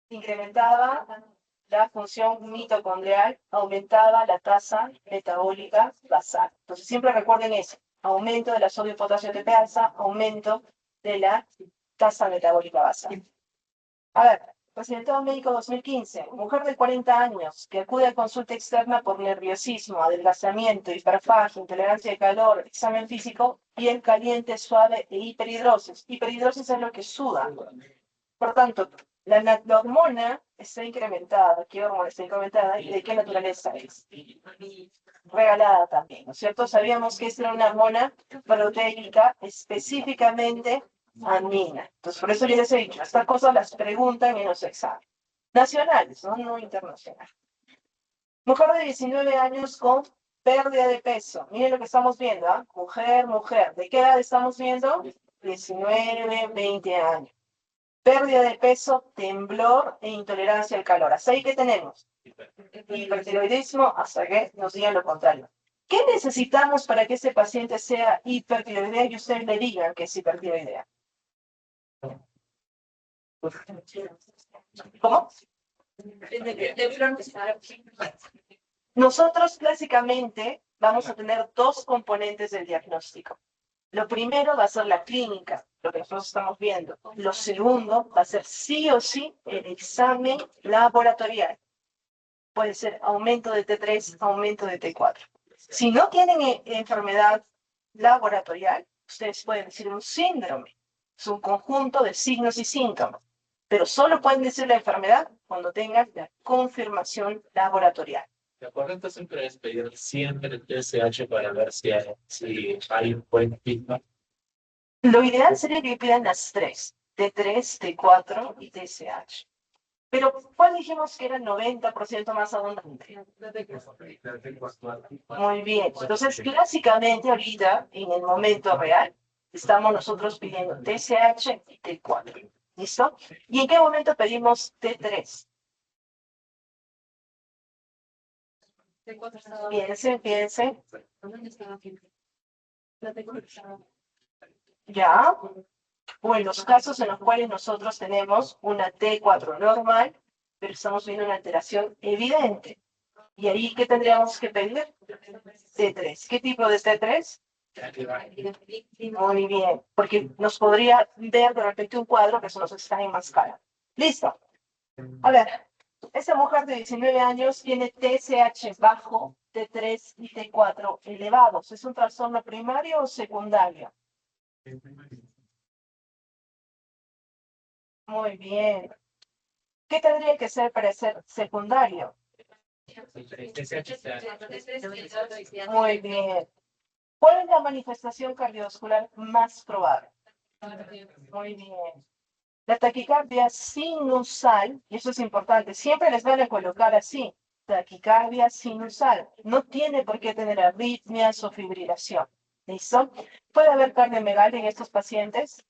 Incrementaba la función mitocondrial, aumentaba la tasa metabólica basal. Entonces siempre recuerden eso, aumento de la sodio, potasio, ATPasa, aumento de la tasa metabólica basal. A ver, residentado médico 2015, mujer de 40 años que acude a consulta externa por nerviosismo, adelgazamiento, hiperfagia, intolerancia de calor, examen físico, piel caliente, suave e hiperhidrosis. Hiperhidrosis es lo que suda. Por tanto, la hormona está incrementada. ¿Qué hormona está incrementada? ¿Y de qué naturaleza es? Regalada también, ¿no es cierto? Sabíamos que esta era una hormona proteica específicamente amina. Entonces, por eso yo les he dicho, estas cosas las preguntan en los exámenes. Nacionales, no internacionales. Mujer de 19 años con pérdida de peso. Miren lo que estamos viendo, ¿ah? Mujer. ¿De qué edad estamos viendo? 19, 20 años. Pérdida de peso, temblor e intolerancia al calor. ¿Hasta ahí qué tenemos? Hipertiroidismo, hasta que nos digan lo contrario. ¿Qué necesitamos para que ese paciente sea hipertiroidea y ustedes le digan que es hipertiroidea? ¿Cómo? Nosotros clásicamente vamos a tener 2 componentes del diagnóstico. Lo primero va a ser la clínica, lo que nosotros estamos viendo. Lo segundo va a ser sí o sí el examen laboratorial. Puede ser aumento de T3, aumento de T4. Si no tienen enfermedad laboratorial, ustedes pueden decir un síndrome. Es un conjunto de signos y síntomas. Pero solo pueden decir la enfermedad cuando tengan la confirmación laboratorial. Lo correcto siempre es pedir siempre el TSH para ver si hay un buen feedback. Lo ideal sería que pidan las 3, T3, T4 y TSH. Pero, ¿cuál dijimos que era el 90% más abundante? Muy bien. Entonces, clásicamente ahorita, en el momento real, estamos nosotros pidiendo TSH y T4. ¿Listo? ¿Y en qué momento pedimos T3? Piensen. ¿Dónde estaba aquí? La tengo estaba. ¿Ya? O en los casos en los cuales nosotros tenemos una T4 normal, pero estamos viendo una alteración evidente. ¿Y ahí qué tendríamos que pedir? T3. ¿Qué tipo de T3? Muy bien, porque nos podría ver de repente un cuadro que se nos está enmascarando. Listo. A ver, esa mujer de 19 años tiene TSH bajo, T3 y T4 elevados. ¿Es un trastorno primario o secundario? Muy bien. ¿Qué tendría que ser para ser secundario? Muy bien. ¿Cuál es la manifestación cardiovascular más probable? Muy bien. La taquicardia sinusal, y eso es importante, siempre les van a colocar así, taquicardia sinusal. No tiene por qué tener arritmias o fibrilación. ¿Listo? ¿Puede haber cardiomegalia en estos pacientes?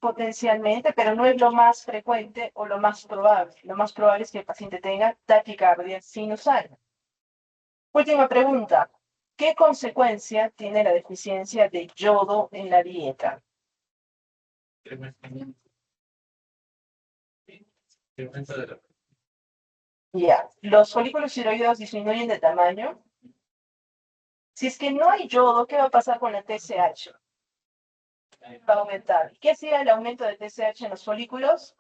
Potencialmente, pero no es lo más frecuente o lo más probable. Lo más probable es que el paciente tenga taquicardia sinusal. Última pregunta. ¿Qué consecuencia tiene la deficiencia de yodo en la dieta? Ya, los folículos tiroideos disminuyen de tamaño. Si es que no hay yodo, ¿qué va a pasar con la TSH? Va a aumentar. ¿Qué hacía el aumento de TSH en los folículos?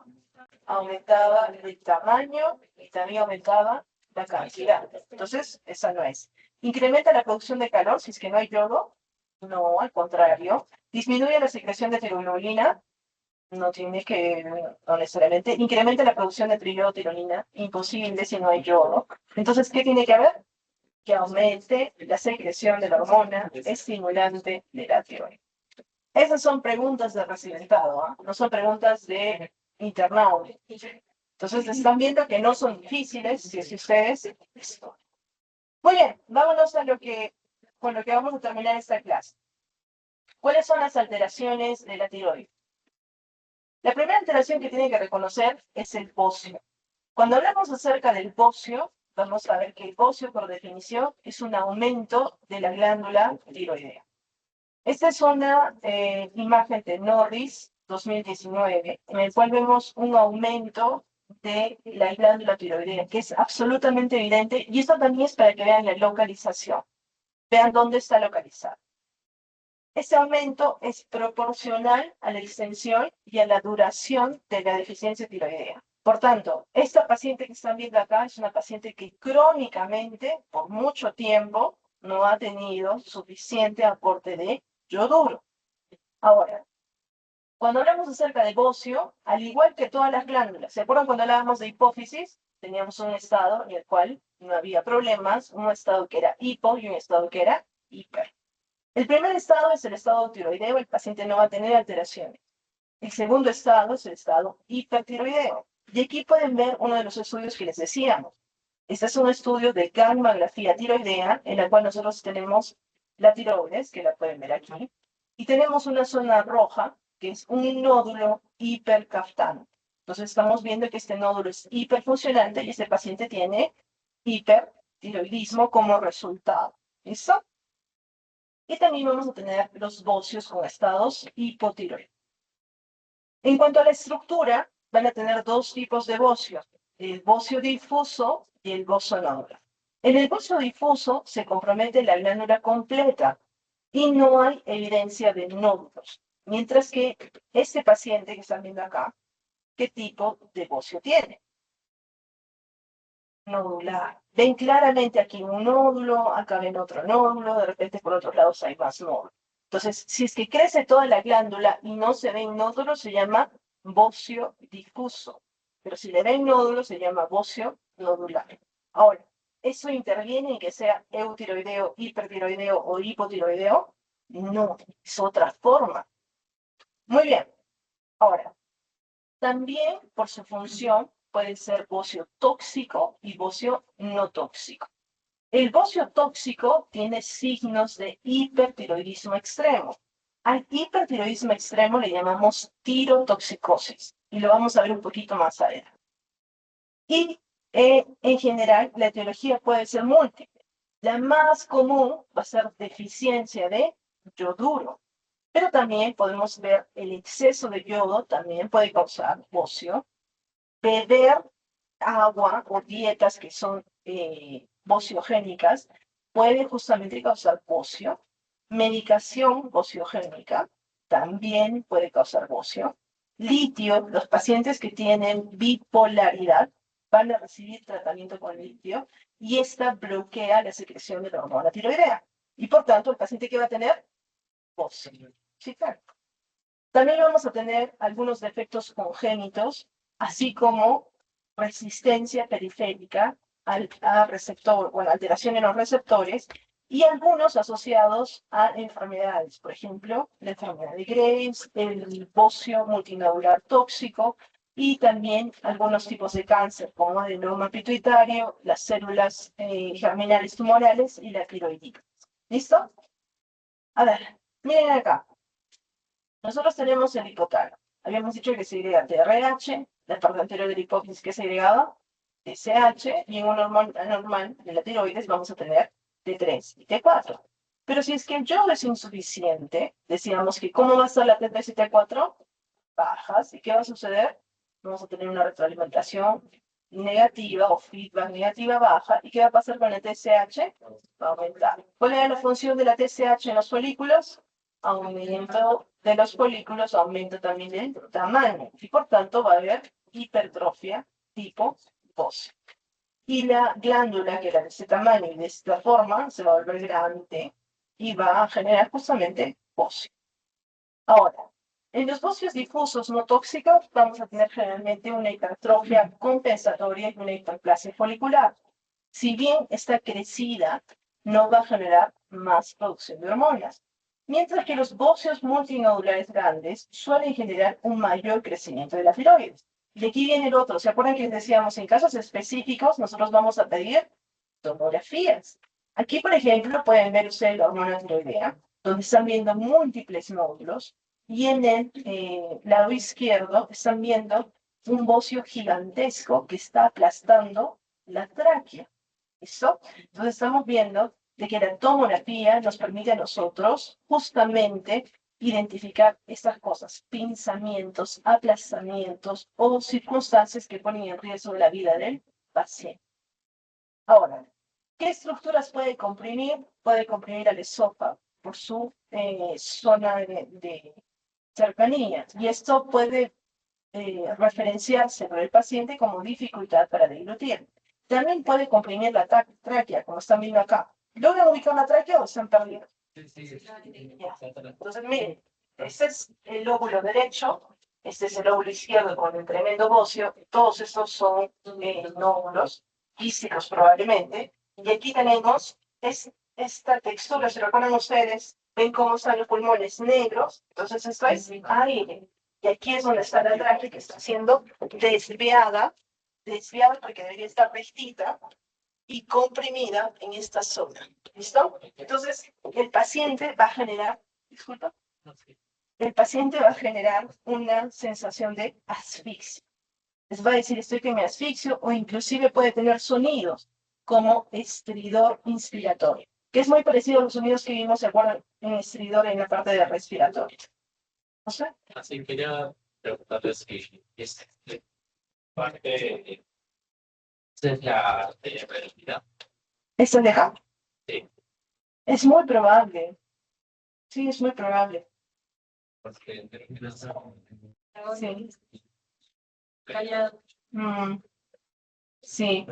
Aumentaba el tamaño y también aumentaba la cantidad. Entonces, esa no es. ¿Incrementa la producción de calor si es que no hay yodo? No, al contrario. ¿Disminuye la secreción de tiroglobulina? No tiene que, no necesariamente. ¿Incrementa la producción de triiodotironina? Imposible si no hay yodo. Entonces, ¿qué tiene que haber? Que aumente la secreción de la hormona estimulante de la tiroides. Esas son preguntas de residentado, ¿eh? No son preguntas de internado. Entonces están viendo que no son difíciles, si es que ustedes... Muy bien, vámonos a con lo que vamos a terminar esta clase. ¿Cuáles son las alteraciones de la tiroides? La primera alteración que tienen que reconocer es el bocio. Cuando hablamos acerca del bocio, vamos a ver que el bocio, por definición, es un aumento de la glándula tiroidea. Esta es una imagen de Norris 2019, en el cual vemos un aumento de la glándula tiroidea, que es absolutamente evidente, y esto también es para que vean la localización. Vean dónde está localizado. Ese aumento es proporcional a la extensión y a la duración de la deficiencia tiroidea. Por tanto, esta paciente que están viendo acá es una paciente que crónicamente, por mucho tiempo, no ha tenido suficiente aporte de yoduro. Ahora, cuando hablamos acerca de bocio, al igual que todas las glándulas, ¿se acuerdan cuando hablábamos de hipófisis? Teníamos un estado en el cual no había problemas, un estado que era hipo y un estado que era hiper. El primer estado es el estado tiroideo, el paciente no va a tener alteraciones. El segundo estado es el estado hipertiroideo. Y aquí pueden ver uno de los estudios que les decíamos. Este es un estudio de gammagrafía tiroidea, en la cual nosotros tenemos la tiroides, que la pueden ver aquí, y tenemos una zona roja, que es un nódulo hipercaftante. Entonces estamos viendo que este nódulo es hiperfuncionante y este paciente tiene hipertiroidismo como resultado. ¿Listo? Y también vamos a tener los bocios con estados hipotiroides. En cuanto a la estructura, van a tener dos tipos de bocios, el bocio difuso y el bocio nodular. En el bocio difuso se compromete la glándula completa y no hay evidencia de nódulos, mientras que este paciente que están viendo acá, ¿qué tipo de bocio tiene? Nodular. Ven claramente aquí un nódulo, acá ven otro nódulo, de repente por otros lados hay más nódulos. Entonces, si es que crece toda la glándula y no se ven nódulos, se llama bocio difuso. Pero si le ven nódulos, se llama bocio nodular. Ahora, ¿eso interviene en que sea eutiroideo, hipertiroideo o hipotiroideo? No, es otra forma. Muy bien. Ahora, también por su función puede ser bocio tóxico y bocio no tóxico. El bocio tóxico tiene signos de hipertiroidismo extremo. Al hipertiroidismo extremo le llamamos tirotoxicosis, y lo vamos a ver un poquito más adelante. Y en general, la etiología puede ser múltiple. La más común va a ser deficiencia de yoduro, pero también podemos ver el exceso de yodo, también puede causar bocio. Beber agua o dietas que son bociogénicas puede justamente causar bocio. Medicación bociogénica también puede causar bocio. Litio, los pacientes que tienen bipolaridad van a recibir tratamiento con litio y esta bloquea la secreción de la hormona tiroidea. Y por tanto, el paciente que va a tener bocio. Sí, claro. También vamos a tener algunos defectos congénitos, así como resistencia periférica a receptor, bueno, alteración en los receptores, y algunos asociados a enfermedades, por ejemplo, la enfermedad de Graves, el bocio multinodular tóxico, y también algunos tipos de cáncer, como adenoma pituitario, las células germinales tumorales y la tiroiditis. ¿Listo? A ver, miren acá. Nosotros tenemos el hipotálamo. Habíamos dicho que se segrega TRH, la parte anterior del hipófisis que es segregada, TSH, y en un hormona normal de la tiroides vamos a tener T3 y T4. Pero si es que el yodo es insuficiente, decíamos que ¿cómo va a estar la T3 y T4? Bajas. ¿Y qué va a suceder? Vamos a tener una retroalimentación negativa o feedback negativa baja. ¿Y qué va a pasar con el TSH? Va a aumentar. ¿Cuál es la función de la TSH en los folículos? Aumento de los folículos, aumento también del tamaño. Y por tanto va a haber hipertrofia tipo bocio. Y la glándula, que era de ese tamaño y de esta forma, se va a volver grande y va a generar justamente bocio. Ahora, en los bocios difusos no tóxicos vamos a tener generalmente una hipertrofia compensatoria y una hiperplasia folicular. Si bien está crecida, no va a generar más producción de hormonas. Mientras que los bocios multinodulares grandes suelen generar un mayor crecimiento de la tiroides. Y aquí viene el otro. ¿Se acuerdan que les decíamos en casos específicos nosotros vamos a pedir tomografías? Aquí, por ejemplo, pueden ver ustedes la hormona tiroidea, donde están viendo múltiples nódulos, y en el lado izquierdo están viendo un bocio gigantesco que está aplastando la tráquea. ¿Listo? Entonces estamos viendo de que la tomografía nos permite a nosotros justamente identificar estas cosas, pinzamientos, aplastamientos o circunstancias que ponen en riesgo la vida del paciente. Ahora, ¿qué estructuras puede comprimir? Puede comprimir al esófago por su zona de cercanía. Y esto puede referenciarse por el paciente como dificultad para deglutir. También puede comprimir la tráquea, como están viendo acá. ¿Logran ubicar la tráquea o están perdidos? Ya. Entonces, miren, este es el lóbulo derecho, este es el lóbulo izquierdo con el tremendo bocio, todos estos son nódulos quísticos probablemente, y aquí tenemos esta textura, ¿se recuerdan ustedes? ¿Ven cómo están los pulmones negros? Entonces esto es aire, y aquí es donde está la tráquea que está siendo desviada porque debería estar rectita, y comprimida en esta zona. ¿Listo? Entonces, el paciente va a generar, disculpa, el paciente va a generar una sensación de asfixia. Les va a decir, estoy que me asfixio, o inclusive puede tener sonidos como estridor inspiratorio, que es muy parecido a los sonidos que vimos, ¿se acuerdan? En estridor en la parte de respiratorio. ¿No sé? Así quería preguntarles si es parte, esa es la realidad. ¿Esto es de acá? Sí. Es muy probable. Sí, es muy probable. Porque Sí. Callado. Sí,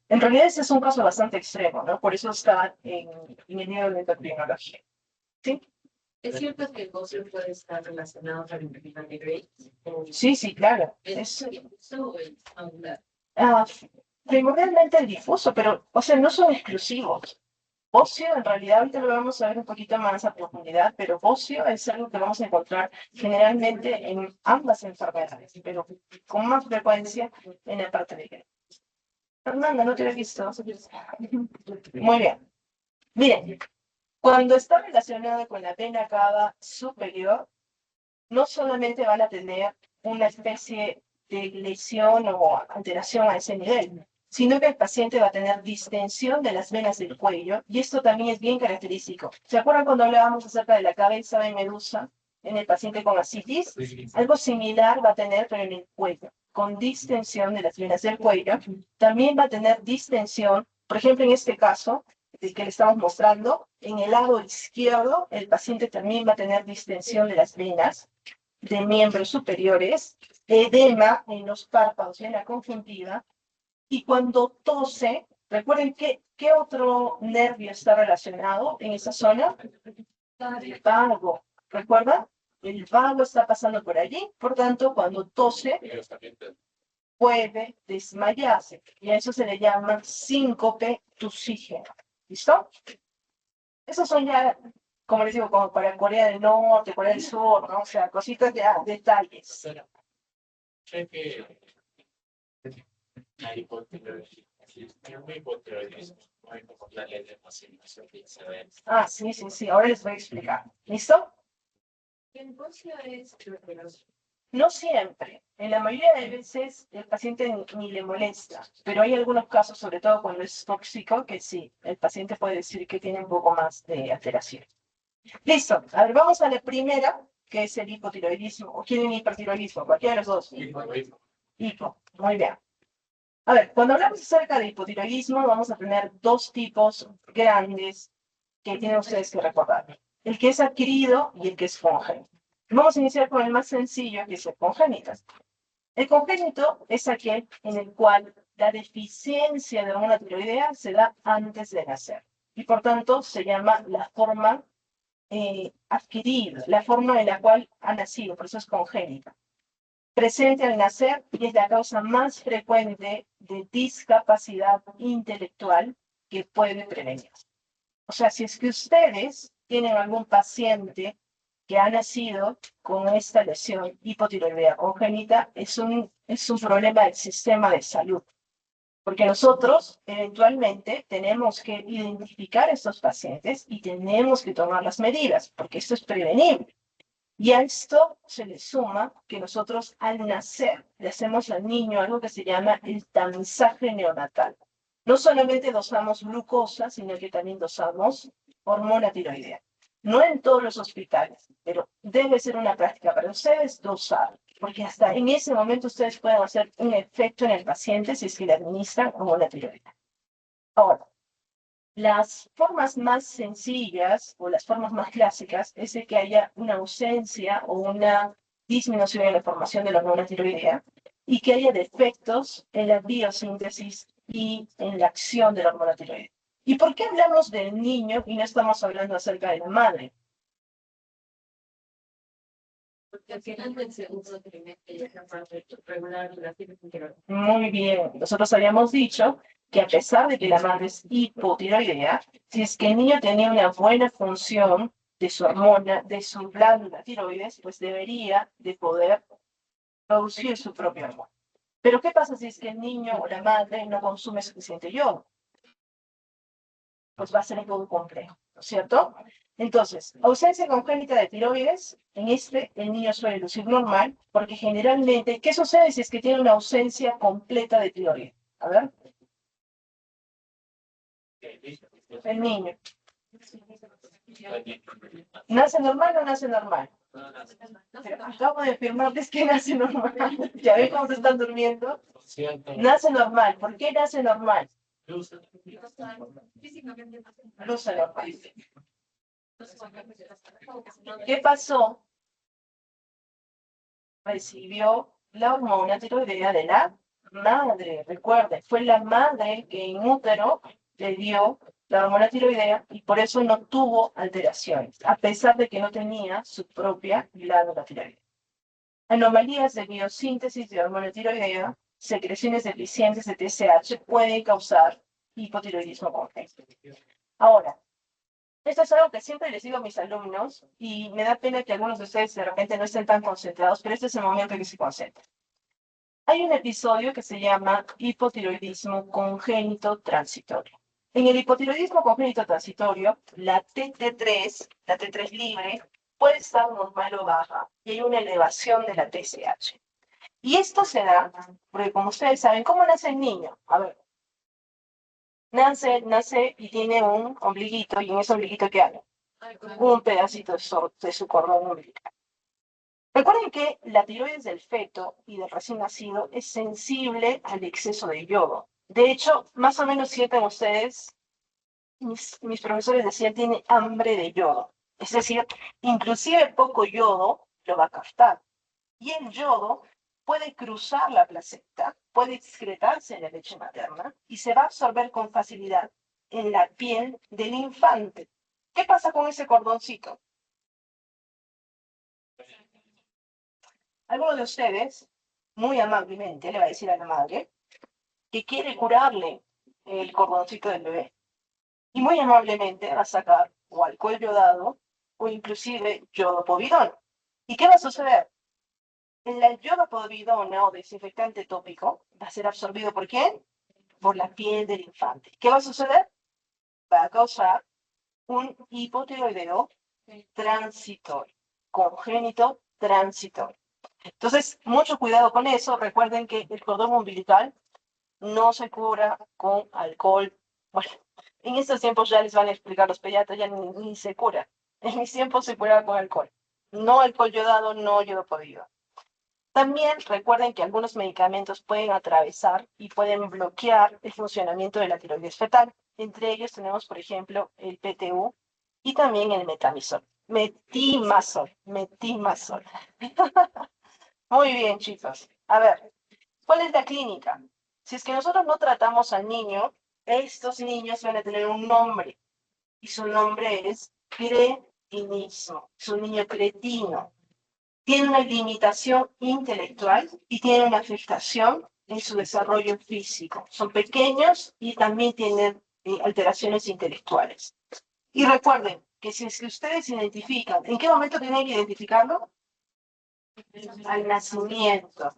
en realidad ese es un caso bastante extremo, ¿no? Por eso está en el libro de endocrinología. ¿Sí? ¿Es cierto que el bocio puede estar relacionado con la enfermedad de Graves? Sí, sí, claro. ¿Es difuso o es angular? Primordialmente el difuso, pero, o sea, no son exclusivos. Bocio, en realidad, ahorita lo vamos a ver un poquito más a profundidad, pero bocio es algo que vamos a encontrar generalmente en ambas enfermedades, pero con más frecuencia en la parte de Graves. Fernanda, no te había visto. Muy bien. Miren, Cuando está relacionado con la vena cava superior, no solamente van a tener una especie de lesión o alteración a ese nivel, sino que el paciente va a tener distensión de las venas del cuello, y esto también es bien característico. ¿Se acuerdan cuando hablábamos acerca de la cabeza de medusa en el paciente con ascitis? Algo similar va a tener, pero en el cuello, con distensión de las venas del cuello. También va a tener distensión, por ejemplo, en este caso, el que le estamos mostrando, en el lado izquierdo, el paciente también va a tener distensión de las venas de miembros superiores, edema en los párpados y en la conjuntiva, y cuando tose, recuerden qué otro nervio está relacionado en esa zona, el vago, ¿recuerdan? El vago está pasando por allí, por tanto, cuando tose, puede desmayarse, y a eso se le llama síncope tusígeno. ¿Listo? Esos son ya, como les digo, como para Corea del Norte, Corea del Sur, ¿no? O sea, cositas de detalles. Pero, sé que hay hipotiroidismo, no hay como la ley de asignación de incidentes. Ah, sí, sí, sí, ahora les voy a explicar. ¿Listo? El negocio es No siempre. En la mayoría de veces el paciente ni le molesta, pero hay algunos casos, sobre todo cuando es tóxico, que sí, el paciente puede decir que tiene un poco más de alteración. Listo. A ver, vamos a la primera, que es el hipotiroidismo, o quieren hipertiroidismo, cualquiera de los dos. Hipo, muy bien. A ver, cuando hablamos acerca de hipotiroidismo, vamos a tener dos tipos grandes que tienen ustedes que recordar. El que es adquirido y el que es congénito. Vamos a iniciar con el más sencillo, que es el congénito. El congénito es aquel en el cual la deficiencia de hormona tiroidea se da antes de nacer. Y por tanto se llama la forma adquirida, la forma en la cual ha nacido, por eso es congénita. Presente al nacer y es la causa más frecuente de discapacidad intelectual que puede prevenir. O sea, si es que ustedes tienen algún paciente que ha nacido con esta lesión hipotiroidea congénita, es un problema del sistema de salud. Porque nosotros eventualmente tenemos que identificar a estos pacientes y tenemos que tomar las medidas, porque esto es prevenible. Y a esto se le suma que nosotros al nacer le hacemos al niño algo que se llama el tamizaje neonatal. No solamente dosamos glucosa, sino que también dosamos hormona tiroidea. No en todos los hospitales, pero debe ser una práctica para ustedes dosar, porque hasta en ese momento ustedes pueden hacer un efecto en el paciente si es que le administran hormona tiroidea. Ahora, las formas más sencillas o las formas más clásicas es de que haya una ausencia o una disminución en la formación de la hormona tiroidea y que haya defectos en la biosíntesis y en la acción de la hormona tiroidea. ¿Y por qué hablamos del niño y no estamos hablando acerca de la madre? porque al final del segundo trimestre ya es capaz de regular la tiroides. Muy bien, nosotros habíamos dicho que a pesar de que la madre es hipotiroidea, si es que el niño tenía una buena función de su hormona, de su glándula tiroides, pues debería de poder producir su propio hormona. Pero ¿qué pasa si es que el niño o la madre no consume suficiente yodo? Pues va a ser un poco complejo, ¿no es cierto? Entonces, ausencia congénita de tiroides, en el niño suele lucir normal, porque generalmente, ¿qué sucede si es que tiene una ausencia completa de tiroides? A ver, el niño. ¿Nace normal o nace normal? Pero acabo de afirmarles que nace normal. ¿Ya ven cómo se están durmiendo? Nace normal. ¿Por qué nace normal? Luce normal. ¿Qué pasó? Recibió la hormona tiroidea de la madre. Recuerden, fue la madre que en útero le dio la hormona tiroidea y por eso no tuvo alteraciones, a pesar de que no tenía su propia glándula tiroidea. Anomalías de biosíntesis de hormona tiroidea, secreciones deficientes de TSH pueden causar hipotiroidismo congénito. Ahora, esto es algo que siempre les digo a mis alumnos y me da pena que algunos de ustedes de repente no estén tan concentrados, pero este es el momento en que se concentren. Hay un episodio que se llama hipotiroidismo congénito transitorio. En el hipotiroidismo congénito transitorio, la T3 libre, puede estar normal o baja, y hay una elevación de la TSH. Y esto se da, porque como ustedes saben, ¿cómo nace el niño? A ver, nace y tiene un ombliguito, y en ese ombliguito, ¿qué hay? Un pedacito de su cordón umbilical. Recuerden que la tiroides del feto y del recién nacido es sensible al exceso de yodo. De hecho, más o menos sienten ustedes, mis profesores decían, tiene hambre de yodo. Es decir, inclusive poco yodo lo va a captar. Y el yodo puede cruzar la placenta, puede excretarse en la leche materna y se va a absorber con facilidad en la piel del infante. ¿Qué pasa con ese cordoncito? Alguno de ustedes, muy amablemente, le va a decir a la madre que quiere curarle el cordoncito del bebé. Y muy amablemente va a sacar o alcohol yodado o inclusive yodopovidona. ¿Y qué va a suceder? El yodopovidona o desinfectante tópico va a ser absorbido ¿por quién? Por la piel del infante. ¿Qué va a suceder? Va a causar un hipotiroideo transitorio, congénito transitorio. Entonces, mucho cuidado con eso. Recuerden que el cordón umbilical no se cura con alcohol. Bueno, en estos tiempos ya les van a explicar los pediatras, ya ni se cura. En mis tiempos se curaba con alcohol. No alcohol yodado, no yodopodida. También recuerden que algunos medicamentos pueden atravesar y pueden bloquear el funcionamiento de la tiroides fetal. Entre ellos tenemos, por ejemplo, el PTU y también el metamizol. Metimazol. Muy bien, chicos. A ver, ¿cuál es la clínica? Si es que nosotros no tratamos al niño, estos niños van a tener un nombre. Y su nombre es cretinismo. Es un niño cretino. Tiene una limitación intelectual y tiene una afectación en su desarrollo físico. Son pequeños y también tienen alteraciones intelectuales. Y recuerden que si es que ustedes identifican, ¿en qué momento tienen que identificarlo? Al nacimiento.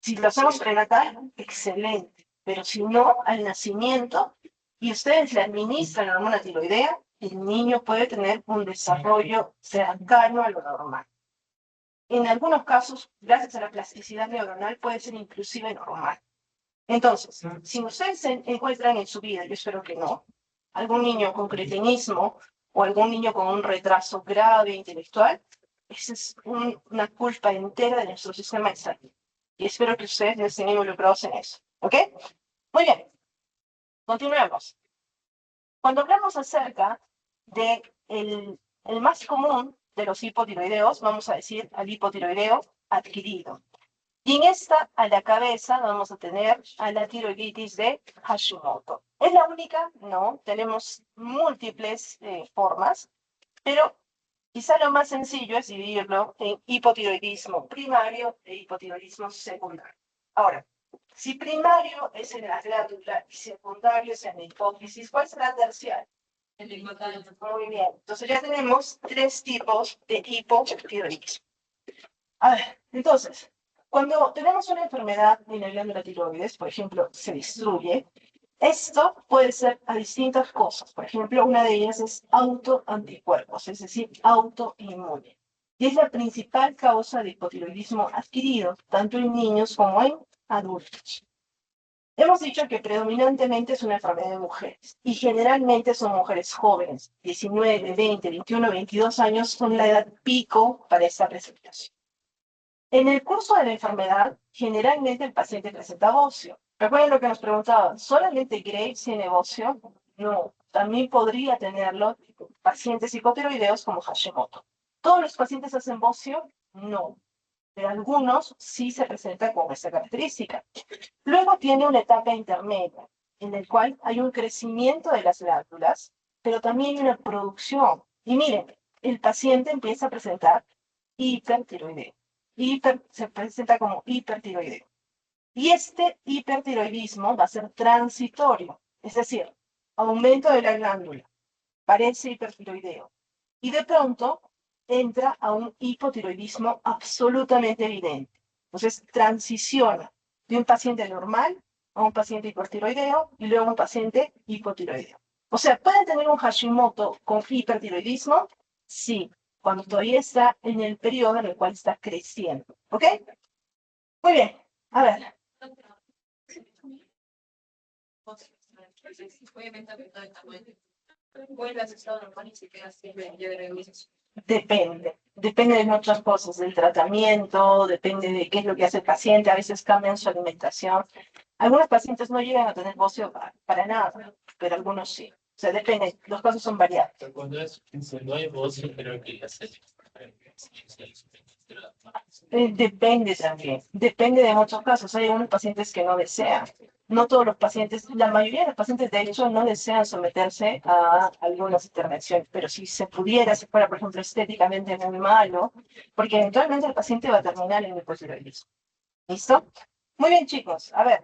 Si lo hacemos prenatal, excelente. Pero si no, al nacimiento, y ustedes le administran hormona tiroidea, el niño puede tener un desarrollo cercano a lo normal. En algunos casos, gracias a la plasticidad neuronal, puede ser inclusive normal. Entonces, si ustedes se encuentran en su vida, yo espero que no, algún niño con cretinismo o algún niño con un retraso grave intelectual, esa es una culpa entera de nuestro sistema de salud. Y espero que ustedes no estén involucrados en eso. ¿Ok? Muy bien. Continuemos. Cuando hablamos acerca de el más común de los hipotiroideos, vamos a decir al hipotiroideo adquirido. Y en esta, a la cabeza, vamos a tener a la tiroiditis de Hashimoto. ¿Es la única? No, tenemos múltiples formas, pero quizá lo más sencillo es dividirlo en hipotiroidismo primario e hipotiroidismo secundario. Ahora, si primario es en la glándula y secundario es en la hipófisis, ¿cuál será terciario? Muy bien, entonces ya tenemos tres tipos de hipotiroidismo. A ver, entonces, cuando tenemos una enfermedad en la glándula tiroides, por ejemplo, se destruye, esto puede ser a distintas cosas. Por ejemplo, una de ellas es autoanticuerpos, es decir, autoinmune. Y es la principal causa de hipotiroidismo adquirido, tanto en niños como en adultos. Hemos dicho que predominantemente es una enfermedad de mujeres y generalmente son mujeres jóvenes, 19, 20, 21, 22 años son la edad pico para esta presentación. En el curso de la enfermedad, generalmente el paciente presenta bocio. Recuerden lo que nos preguntaban, ¿solamente Graves tiene bocio? No, también podría tenerlo pacientes hipotiroideos como Hashimoto. ¿Todos los pacientes hacen bocio? No, pero algunos sí se presentan con esta característica. Luego tiene una etapa intermedia, en la cual hay un crecimiento de las glándulas, pero también hay una producción. Y miren, el paciente empieza a presentar hipertiroideo. Se presenta como hipertiroideo. Y este hipertiroidismo va a ser transitorio, es decir, aumento de la glándula, parece hipertiroideo. Y de pronto entra a un hipotiroidismo absolutamente evidente. Entonces transiciona de un paciente normal a un paciente hipertiroideo y luego a un paciente hipotiroideo. O sea, ¿pueden tener un Hashimoto con hipertiroidismo? Sí, cuando todavía está en el periodo en el cual está creciendo. ¿Ok? Muy bien. A ver. Obviamente afecta el tamaño. Vuelve a su estado normal y se queda siempre ya de regreso. Depende de muchas cosas, del tratamiento, depende de qué es lo que hace el paciente, a veces cambian su alimentación. Algunos pacientes no llegan a tener bocio para nada, pero algunos sí. O sea, depende, los casos son variados. Pero cuando hay voz, yo creo que ya se Depende también, depende de muchos casos. Hay algunos pacientes que no desean. No todos los pacientes, la mayoría de los pacientes de hecho no desean someterse a algunas intervenciones, pero si se pudiera, si fuera por ejemplo estéticamente muy malo, porque eventualmente el paciente va a terminar en hipotiroidismo. ¿Listo? Muy bien chicos, a ver,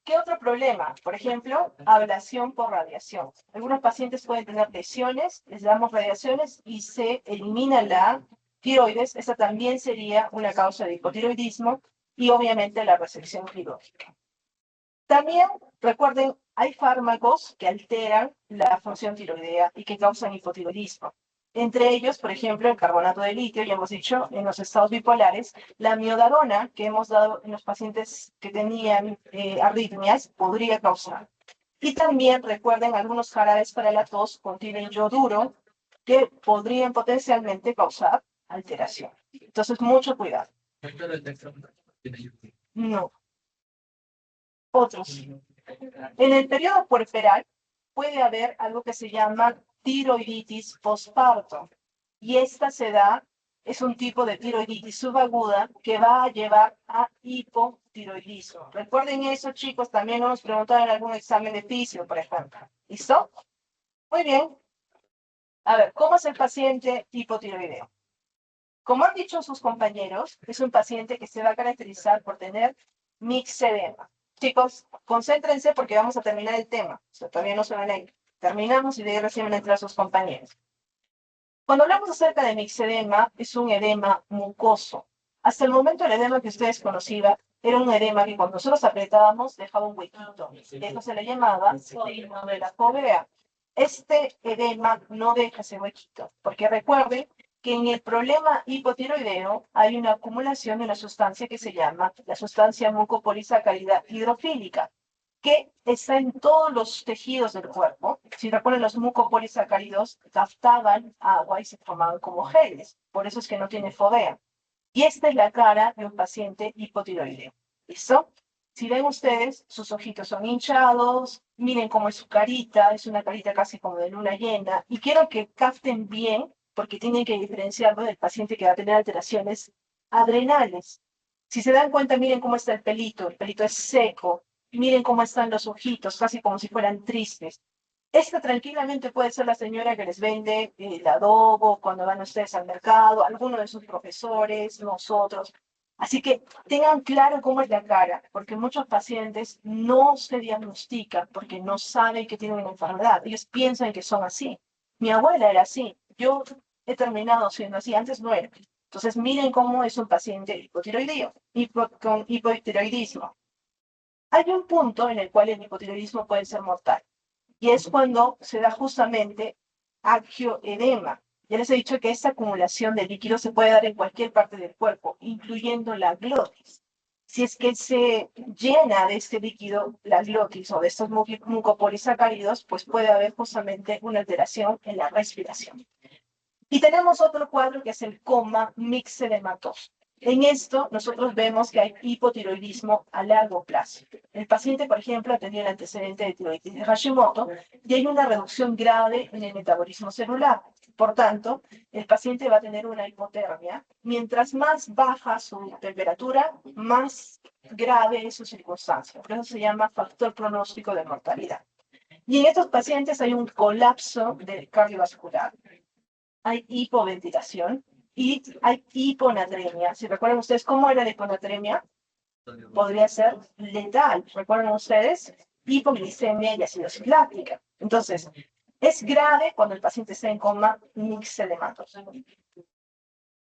¿qué otro problema? Por ejemplo, ablación por radiación. Algunos pacientes pueden tener lesiones, les damos radiaciones y se elimina la tiroides. Esa también sería una causa de hipotiroidismo y obviamente la resección quirúrgica. También, recuerden, hay fármacos que alteran la función tiroidea y que causan hipotiroidismo. Entre ellos, por ejemplo, el carbonato de litio, ya hemos dicho, en los estados bipolares, la miodarona que hemos dado en los pacientes que tenían arritmias podría causar. Y también, recuerden, algunos jarabes para la tos contienen yoduro que podrían potencialmente causar alteración. Entonces, mucho cuidado. No. Otros. En el periodo puerperal puede haber algo que se llama tiroiditis postparto. Y esta se da, es un tipo de tiroiditis subaguda que va a llevar a hipotiroidismo. Recuerden eso, chicos, también nos preguntaron en algún examen de fisio, por ejemplo. ¿Listo? Muy bien. A ver, ¿cómo es el paciente hipotiroideo? Como han dicho sus compañeros, es un paciente que se va a caracterizar por tener mixedema. Chicos, concéntrense porque vamos a terminar el tema. O sea, todavía no se van a ir. Terminamos y de ahí recién van a entrar sus compañeros. Cuando hablamos acerca de mixedema, es un edema mucoso. Hasta el momento el edema que ustedes conocían era un edema que cuando nosotros apretábamos dejaba un huequito. Eso se le llamaba signo de la fovea. Este edema no deja ese huequito, porque recuerden que en el problema hipotiroideo hay una acumulación de una sustancia que se llama la sustancia mucopolisacárida hidrofílica, que está en todos los tejidos del cuerpo. Si recuerdan, los mucopolisacáridos captaban agua y se formaban como geles. Por eso es que no tiene fovea. Y esta es la cara de un paciente hipotiroideo. ¿Listo? Si ven ustedes, sus ojitos son hinchados, miren cómo es su carita, es una carita casi como de luna llena, y quiero que capten bien, porque tienen que diferenciarlo del paciente que va a tener alteraciones adrenales. Si se dan cuenta, miren cómo está el pelito es seco, miren cómo están los ojitos, casi como si fueran tristes. Esta tranquilamente puede ser la señora que les vende el adobo cuando van ustedes al mercado, alguno de sus profesores, nosotros. Así que tengan claro cómo es la cara, porque muchos pacientes no se diagnostican porque no saben que tienen una enfermedad. Ellos piensan que son así. Mi abuela era así. Yo he terminado siendo así. Antes no era. Entonces miren cómo es un paciente hipotiroideo, con hipotiroidismo. Hay un punto en el cual el hipotiroidismo puede ser mortal. Y es cuando se da justamente angioedema. Ya les he dicho que esta acumulación de líquido se puede dar en cualquier parte del cuerpo, incluyendo la glotis. Si es que se llena de este líquido la glotis o de estos mucopolisacáridos, pues puede haber justamente una alteración en la respiración. Y tenemos otro cuadro que es el coma mixedematoso. En esto nosotros vemos que hay hipotiroidismo a largo plazo. El paciente, por ejemplo, ha tenido el antecedente de tiroides de Hashimoto y hay una reducción grave en el metabolismo celular. Por tanto, el paciente va a tener una hipotermia. Mientras más baja su temperatura, más grave es su circunstancia. Por eso se llama factor pronóstico de mortalidad. Y en estos pacientes hay un colapso del cardiovascular. Hay hipoventilación y hay hiponatremia. Si recuerdan ustedes cómo era la hiponatremia, podría ser letal. ¿Recuerdan ustedes? Hipoglicemia y acidosis láctica. Entonces, es grave cuando el paciente está en coma mixedematoso.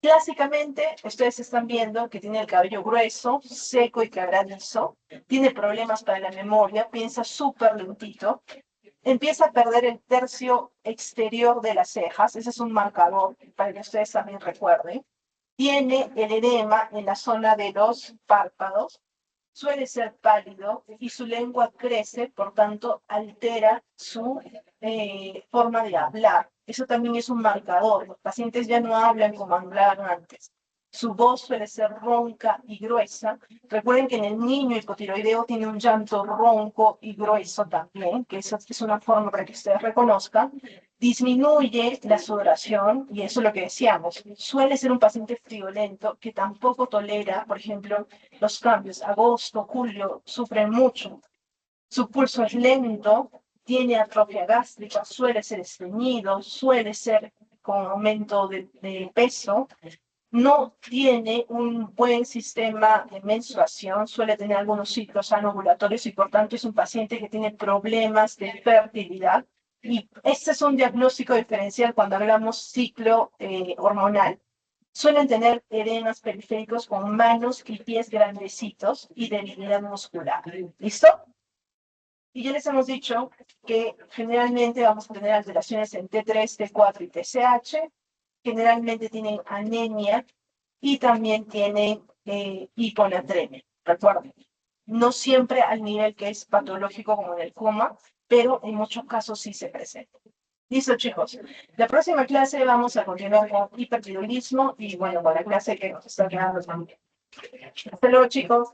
Clásicamente, ustedes están viendo que tiene el cabello grueso, seco y quebradizo, tiene problemas para la memoria, piensa súper lentito, empieza a perder el tercio exterior de las cejas. Ese es un marcador para que ustedes también recuerden. Tiene el edema en la zona de los párpados, suele ser pálido y su lengua crece, por tanto altera su forma de hablar. Eso también es un marcador. Los pacientes ya no hablan como hablaban antes. Su voz suele ser ronca y gruesa. Recuerden que en el niño hipotiroideo tiene un llanto ronco y grueso también, que eso es una forma para que ustedes reconozcan. Disminuye la sudoración, y eso es lo que decíamos. Suele ser un paciente friolento que tampoco tolera, por ejemplo, los cambios. Agosto, julio, sufren mucho. Su pulso es lento, tiene atrofia gástrica, suele ser estreñido, suele ser con aumento de peso. No tiene un buen sistema de menstruación, suele tener algunos ciclos anovulatorios y por tanto es un paciente que tiene problemas de fertilidad. Y este es un diagnóstico diferencial cuando hablamos ciclo hormonal. Suelen tener edemas periféricos con manos y pies grandecitos y debilidad muscular. ¿Listo? Y ya les hemos dicho que generalmente vamos a tener alteraciones en T3, T4 y TSH. Generalmente tienen anemia y también tienen hiponatremia. Recuerden, no siempre al nivel que es patológico como en el coma, pero en muchos casos sí se presenta. Listo, chicos. La próxima clase vamos a continuar con hipertiroidismo y bueno, con la clase que nos está quedando también. Hasta luego, chicos.